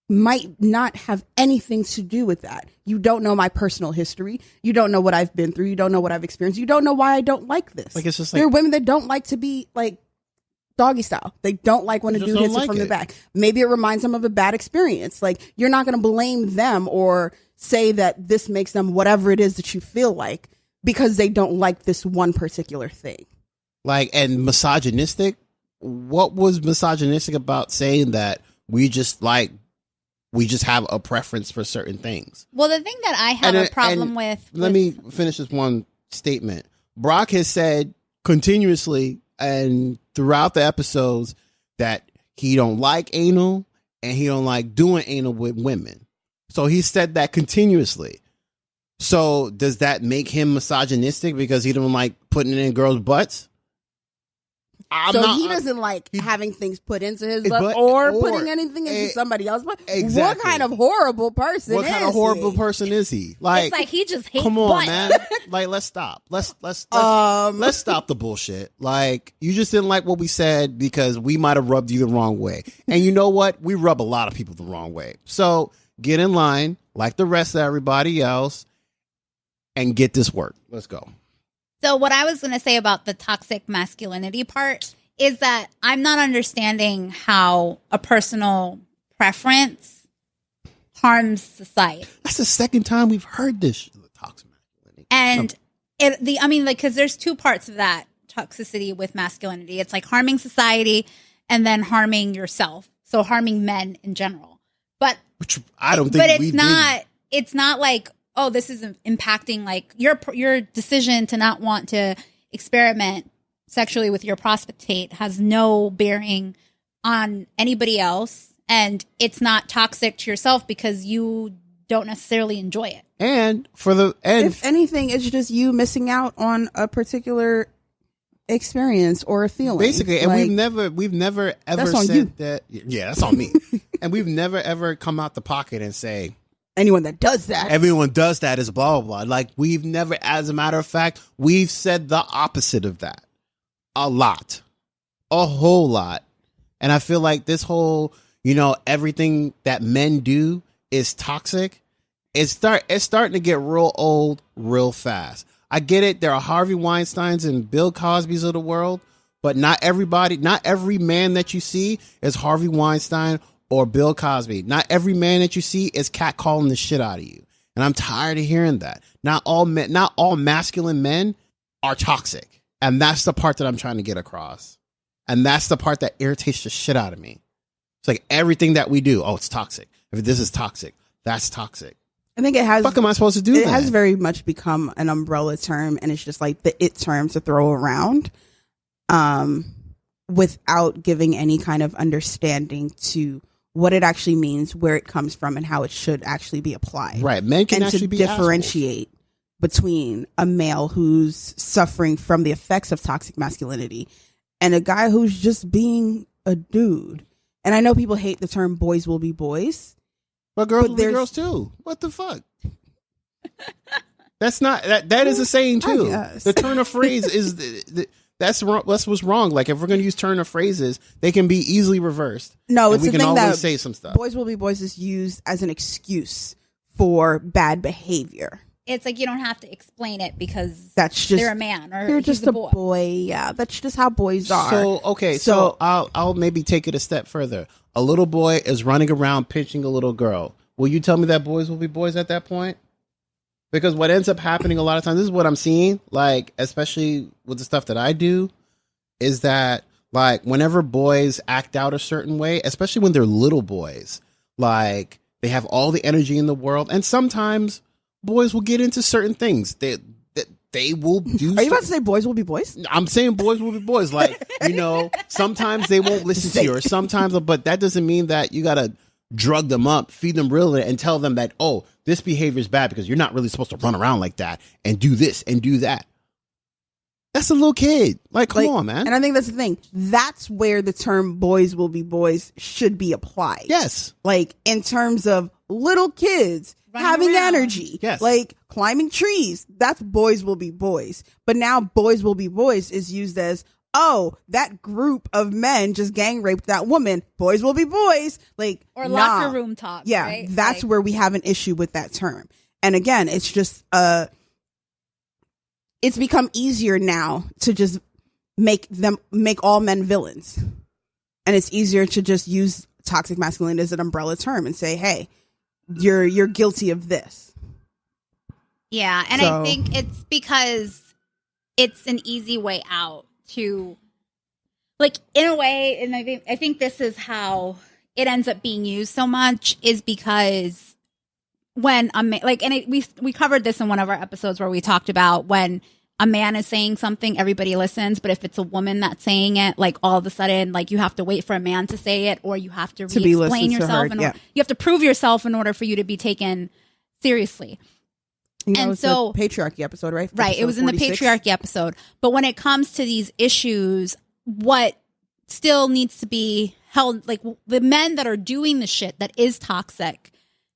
might not have anything to do with that. You don't know my personal history. You don't know what I've been through. You don't know what I've experienced. You don't know why I don't like this. Like, it's just there are like, women that don't like to be like doggy style. They don't like when a Just dude don't hits it like from the it. back. Maybe it reminds them of a bad experience. Like, you're not going to blame them or say that this makes them whatever it is that you feel like because they don't like this one particular thing. like, and misogynistic. What was misogynistic about saying that we just have a preference for certain things? Well, the thing that I have And, a problem with. Let me finish this one statement. Brock has said continuously and throughout the episodes that he don't like anal and he don't like doing anal with women. So he said that continuously. So does that make him misogynistic because he don't like putting it in girls' butts? he doesn't like having things put into his butt but- or putting anything into somebody else's butt. Exactly. What kind of horrible person What kind of horrible person is he? Like, It's like he just hates come on, butt. man. Like, let's stop. Let's stop the bullshit. Like, you just didn't like what we said because we might have rubbed you the wrong way. And you know what? We rub a lot of people the wrong way. So get in line like the rest of everybody else and get this work. Let's go. So what I was going to say about the toxic masculinity part is that I'm not understanding how a personal preference harms society. That's the second time we've heard this. Toxic masculinity. And because there's two parts of that toxicity with masculinity. It's like harming society and then harming yourself. So harming men in general. But Which I don't think it's not like, oh, this is impacting like your decision to not want to experiment sexually with your prostate has no bearing on anybody else, and it's not toxic to yourself because you don't necessarily enjoy it. And if anything, it's just you missing out on a particular experience or a feeling. Basically, and like, we've never ever that's on said you. that. Yeah, that's on me. And we've never ever come out the pocket and say anyone that does that. everyone does that is blah blah blah. Like, we've never, as a matter of fact, we've said the opposite of that. A whole lot. And I feel like this whole, everything that men do is toxic. It's starting to get real old real fast. I get it. There are Harvey Weinsteins and Bill Cosbys of the world, but not every man that you see is Harvey Weinstein or Bill Cosby. Not every man that you see is catcalling the shit out of you. And I'm tired of hearing that. Not all masculine men are toxic. And that's the part that I'm trying to get across. And that's the part that irritates the shit out of me. It's like everything that we do, oh, it's toxic. If this is toxic, that's toxic. I think it has. Fuck am I supposed to do that? It has very much become an umbrella term, and it's just like the it term to throw around, without giving any kind of understanding to what it actually means, where it comes from, and how it should actually be applied. Right, men can and actually to be differentiate between a male who's suffering from the effects of toxic masculinity and a guy who's just being a dude. And I know people hate the term "boys will be boys." But girls will be girls too. What the fuck? That's not that is a saying too. The turn of phrase is that's wrong. That's what's wrong. Like, if we're going to use turn of phrases, they can be easily reversed. No, it's we the can thing always that say some stuff. "Boys will be boys" is used as an excuse for bad behavior. It's like you don't have to explain it because that's just they're a man or you're he's just a boy. boy. Yeah, that's just how boys are. So okay, so I'll maybe take it a step further. A little boy is running around pinching a little girl. Will you tell me that boys will be boys at that point? Because what ends up happening a lot of times, this is what I'm seeing, like, especially with the stuff that I do, is that, like, whenever boys act out a certain way, especially when they're little boys, like, they have all the energy in the world, and sometimes boys will get into certain things. They will do. Are you about to say boys will be boys? I'm saying boys will be boys. Like, sometimes they won't listen to you, or sometimes, but that doesn't mean that you got to drug them up, feed them real, and tell them that, oh, this behavior is bad because you're not really supposed to run around like that and do this and do that. That's a little kid. Like, come on, man. And I think that's the thing. That's where the term "boys will be boys" should be applied. Yes. Like, in terms of little kids having around. energy. Yes. Like climbing trees. That's "boys will be boys." But now "boys will be boys" is used as, oh, that group of men just gang raped that woman. Boys will be boys. Like, Or locker room talk. yeah, right? that's where we have an issue with that term. And again, it's just it's become easier now to just make all men villains. And it's easier to just use toxic masculinity as an umbrella term and say, hey, you're guilty of this. Yeah, and I think it's because it's an easy way out to, like, in a way, and I think this is how it ends up being used so much, is because when we covered this in one of our episodes where we talked about when a man is saying something, everybody listens, but if it's a woman that's saying it, like, all of a sudden, like, you have to wait for a man to say it, or you have to re-explain yourself, you have to prove yourself in order for you to be taken seriously. And so, the patriarchy episode, right? Right. It was in the patriarchy episode. But when it comes to these issues what still needs to be held, like the men that are doing the shit that is toxic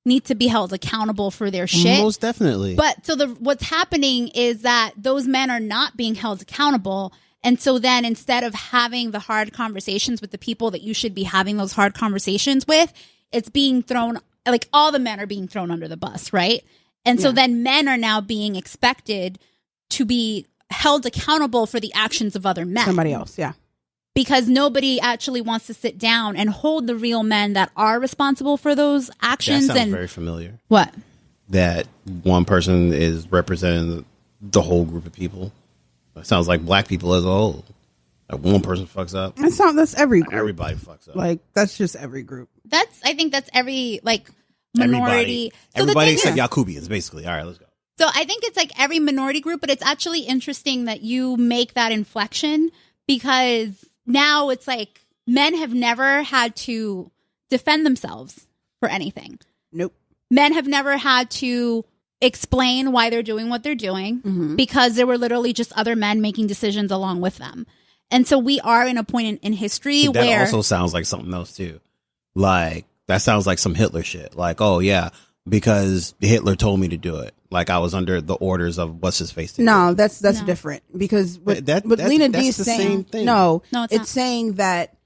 need to be held accountable for their shit. Most definitely. But so what's happening is that those men are not being held accountable. And so then instead of having the hard conversations with the people that you should be having those hard conversations with, it's being thrown, like all the men are being thrown under the bus, right? And so then men are now being expected to be held accountable for the actions of other men. Somebody else, yeah. Because nobody actually wants to sit down and hold the real men that are responsible for those actions. That sounds and very familiar. what? That one person is representing the whole group of people. It sounds like black people as a whole. Like one person fucks up, That's every group. everybody fucks up. Like, that's just every group. I think that's every like minority. Everybody So the thing except Yakubians, basically. All right, let's go. So I think it's like every minority group, but it's actually interesting that you make that inflection because now it's like men have never had to defend themselves for anything. Nope. Men have never had to explain why they're doing what they're doing because there were literally just other men making decisions along with them. And so we are in a point in history That where also sounds like something else too. Like that sounds like some Hitler shit. Like, oh yeah, because Hitler told me to do it. Like I was under the orders of what's his face. No, that's different because what Lena D is the saying. same thing. No, it's not. saying that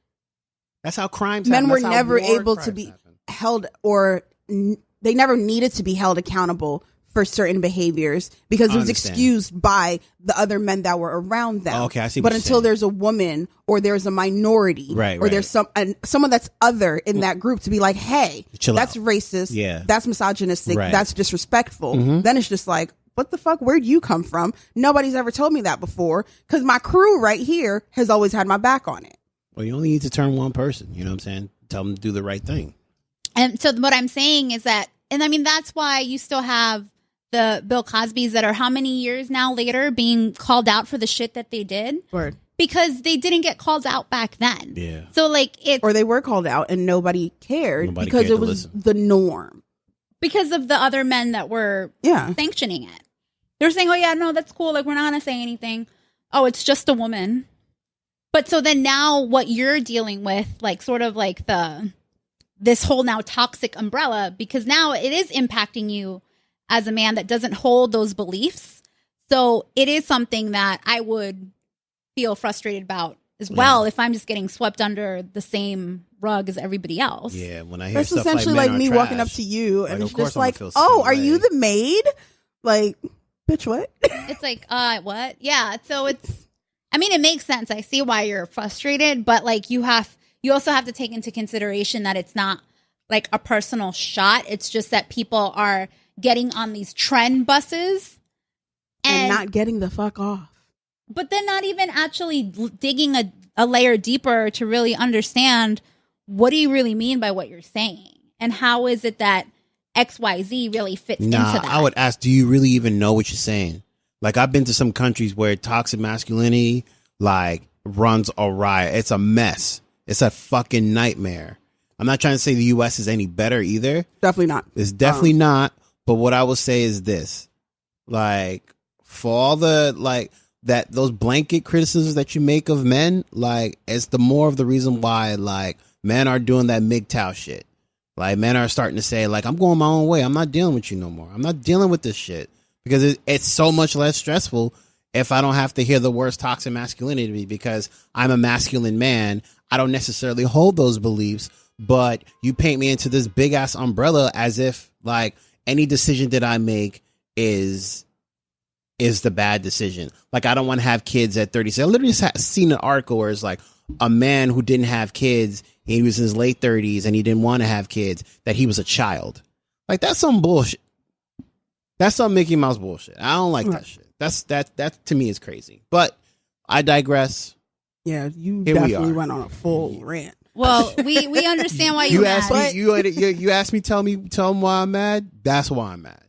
That's how crimes men happen. were That's how never war able to crimes be happen. held, or they never needed to be held accountable for certain behaviors because it was understand. excused by the other men that were around them. Oh, okay, I see what But you're until saying. there's a woman or there's a minority, Right, or there's someone that's other in that group to be like, hey, Chill that's out. racist. Yeah. That's misogynistic. Right. That's disrespectful. Then it's just like, what the fuck? Where'd you come from? Nobody's ever told me that before because my crew right here has always had my back on it. Well, you only need to turn one person. You know what I'm saying? Tell them to do the right thing. And so what I'm saying is that, and I mean, that's why you still have the Bill Cosbys that are how many years now later being called out for the shit that they did? Word. Because they didn't get called out back then. Yeah. So like it's Or they were called out and nobody cared Nobody because cared it to was listen. the norm. because of the other men that were Yeah. sanctioning it. They're saying, oh yeah, no, that's cool. Like we're not going to say anything. Oh, it's just a woman. But so then now what you're dealing with, like sort of like this whole now toxic umbrella, because now it is impacting you as a man that doesn't hold those beliefs. So it is something that I would feel frustrated about as well if I'm just getting swept under the same rug as everybody else. Yeah, when I hear That's stuff essentially like, like men me are walking trash, up to you and like, it's of course just I'm gonna like, feel some oh, kind are of you way. the maid? Like, bitch, what? It's like, what? Yeah. So I mean, it makes sense. I see why you're frustrated, but like you also have to take into consideration that it's not like a personal shot. It's just that people are getting on these trend buses and not getting the fuck off. but then not even actually digging a layer deeper to really understand what do you really mean by what you're saying and how is it that XYZ really fits into that. I would ask, do you really even know what you're saying? Like, I've been to some countries where toxic masculinity, like, runs awry. It's a mess. It's a fucking nightmare. I'm not trying to say the U.S. is any better either. Definitely not. It's definitely not. But what I will say is this. Like, for all the, like, those blanket criticisms that you make of men, like, it's the more of the reason why, like, men are doing that MGTOW shit. Like, men are starting to say, like, I'm going my own way. I'm not dealing with you no more. I'm not dealing with this shit. Because it's so much less stressful if I don't have to hear the words toxic masculinity because I'm a masculine man. I don't necessarily hold those beliefs, but you paint me into this big ass umbrella as if, like, any decision that I make is the bad decision. Like, I don't want to have kids at 36. I literally just seen an article where it's like a man who didn't have kids, he was in his late 30s and he didn't want to have kids, that he was a child. Like, that's some bullshit. That's some Mickey Mouse bullshit. I don't like that shit. That to me is crazy. But I digress. Yeah, you Here we definitely are. went on a full rant. Well, we understand why You you're asked mad. me. You asked me. Tell them why I'm mad. That's why I'm mad.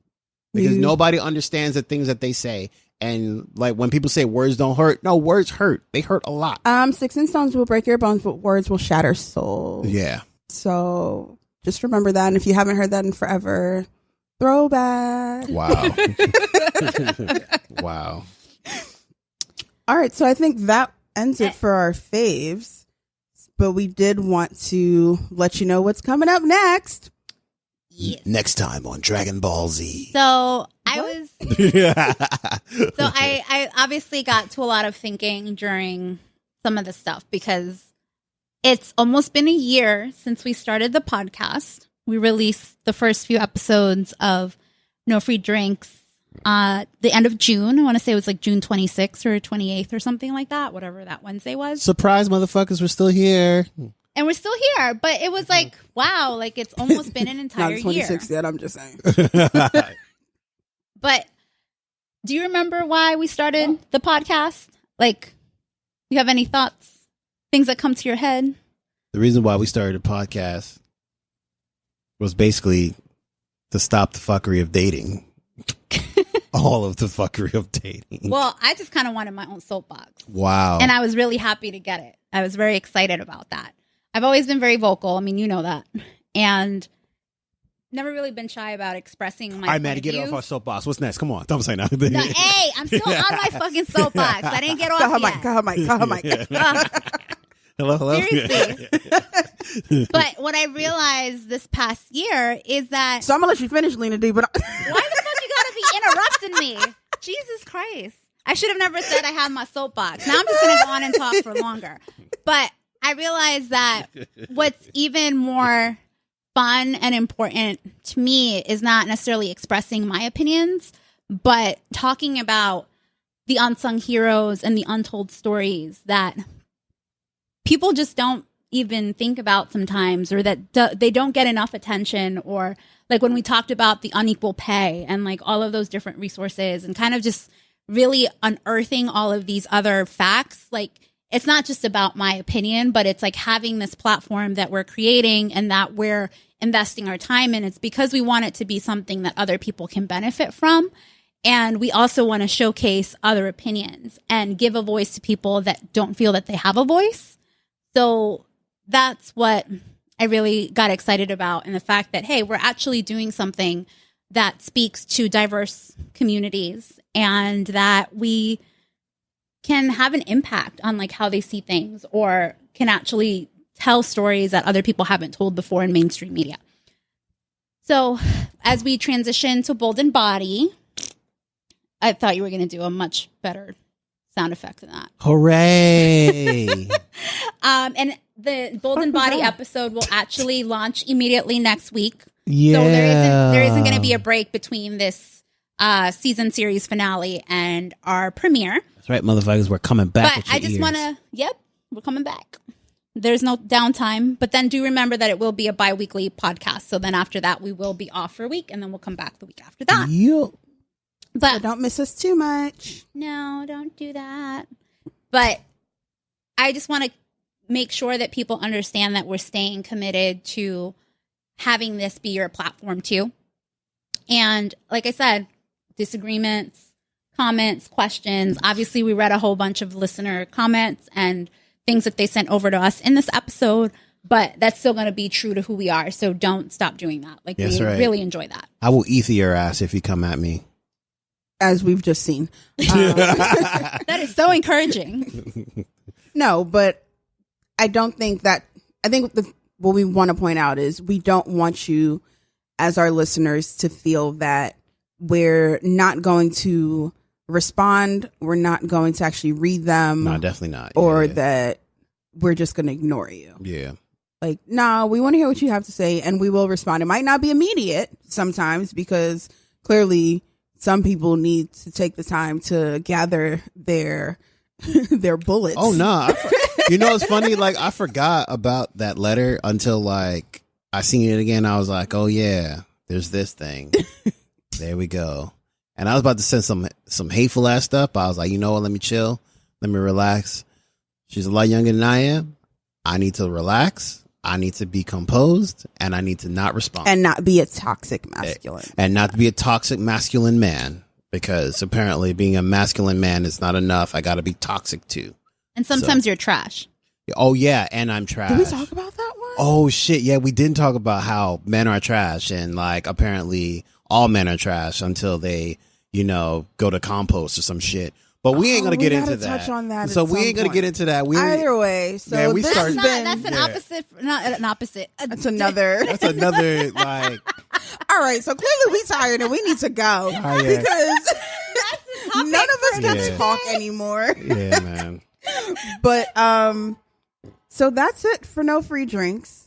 Because You- nobody understands the things that they say. And like when people say words don't hurt, no, words hurt. They hurt a lot. Sticks and stones will break your bones, but words will shatter souls. Yeah. So just remember that. And if you haven't heard that in forever, throwback. Wow. Wow. All right. So I think that ends it for our faves. But we did want to let you know what's coming up next. Yes. Next time on Dragon Ball Z. So I obviously got to a lot of thinking during some of the stuff because it's almost been a year since we started the podcast. We released the first few episodes of No Free Drinks the end of June. I want to say it was like June 26th or 28th or something like that, whatever that Wednesday was. Surprise, motherfuckers, we're still here. And we're still here, but it was like, wow, like it's almost been an entire Not 26 year. yet, I'm just saying. But do you remember why we started the podcast? Like, you have any thoughts? Things that come to your head? The reason why we started a podcast was basically to stop the fuckery of dating. All of the fuckery of dating. Well, I just kind of wanted my own soapbox. Wow. And I was really happy to get it. I was very excited about that. I've always been very vocal. I mean, you know that. And never really been shy about expressing my All right, Maddie, get it off our soapbox. What's next? Come on. Don't say nothing. No, hey, I'm still on my fucking soapbox. I didn't get off yet. Call her mic. Hello. Seriously. But what I realized this past year is that... So I'm going to let you finish, Lena D, but... Why the fuck you gotta be interrupting me? Jesus Christ. I should have never said I had my soapbox. Now I'm just going to go on and talk for longer. But I realized that what's even more fun and important to me is not necessarily expressing my opinions, but talking about the unsung heroes and the untold stories that people just don't even think about sometimes, or that they don't get enough attention, or like when we talked about the unequal pay and like all of those different resources and kind of just really unearthing all of these other facts. Like, it's not just about my opinion, but it's like having this platform that we're creating and that we're investing our time in. It's because we want it to be something that other people can benefit from. And we also want to showcase other opinions and give a voice to people that don't feel that they have a voice. So that's what I really got excited about, and the fact that, hey, we're actually doing something that speaks to diverse communities and that we can have an impact on like how they see things, or can actually tell stories that other people haven't told before in mainstream media. So as we transition to Bold and Body, I thought you were going to do a much better sound effect than that. Hooray. And the Bold and Body episode will actually launch immediately next week. Yeah. So there isn't going to be a break between this season series finale and our premiere. That's right, motherfuckers. We're coming back. But I just want to, we're coming back. There's no downtime. But then do remember that it will be a bi-weekly podcast. So then after that, we will be off for a week, and then we'll come back the week after that. Yep. But So don't miss us too much. no, don't do that. But I just want to make sure that people understand that we're staying committed to having this be your platform too. And like I said, disagreements, comments, questions. Obviously, we read a whole bunch of listener comments and things that they sent over to us in this episode, but that's still going to be true to who we are. So don't stop doing that. Like, That's we right. really enjoy that. I will ether your ass if you come at me. As we've just seen. That is so encouraging. No, but I don't think that. I think what we want to point out is we don't want you, as our listeners, to feel that we're not going to respond. We're not going to actually read them. No, definitely not. Or Yeah. that we're just going to ignore you. Yeah. Like, no, we want to hear what you have to say, and we will respond. It might not be immediate sometimes, because clearly some people need to take the time to gather their bullets. Oh no! You know, it's funny. Like, I forgot about that letter until like I seen it again. I was like, oh yeah, there's this thing. There we go. And I was about to send some hateful ass stuff. But I was like, you know what? Let me chill. Let me relax. She's a lot younger than I am. I need to relax. I need to be composed, and I need to not respond. And not be a toxic masculine. And not to be a toxic masculine man, because apparently being a masculine man is not enough. I got to be toxic too. And sometimes you're trash. Oh yeah, and I'm trash. Did we talk about that one? Oh shit, yeah, we didn't talk about how men are trash, and like apparently all men are trash until they, go to compost or some shit. But we ain't gonna we get gotta into that. touch on that So at we some ain't gonna point. get into that. Either way, so Yeah, we this start- has Not, been, that's an Yeah. opposite. Not an opposite. that's another. That's another like. All right, so clearly we tired and we need to go Oh, yeah. because topic none of us for can Yeah. talk anymore. Yeah, man. But so that's it for No Free Drinks.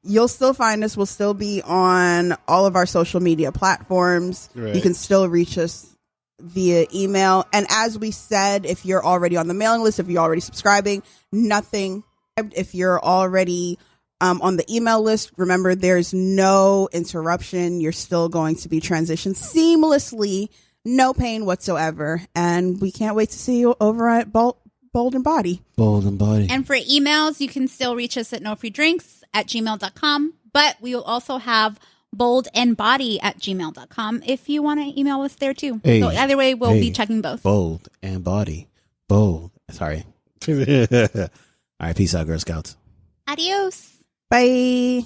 You'll still find us. We'll still be on all of our social media platforms. Right. You can still reach us via email. And as we said, if you're already on the mailing list, if you're already subscribing, nothing. If you're already on the email list, remember there's no interruption. You're still going to be transitioned seamlessly, no pain whatsoever. And we can't wait to see you over at Bold and Body. Bold and body. And for emails, you can still reach us at nofreedrinks@gmail.com. But we will also have boldandbody@gmail.com if you want to email us there too. Hey. So either way, we'll Hey. be checking both. Bold and body. Bold. Sorry. All right. Peace out, Girl Scouts. Adios. Bye.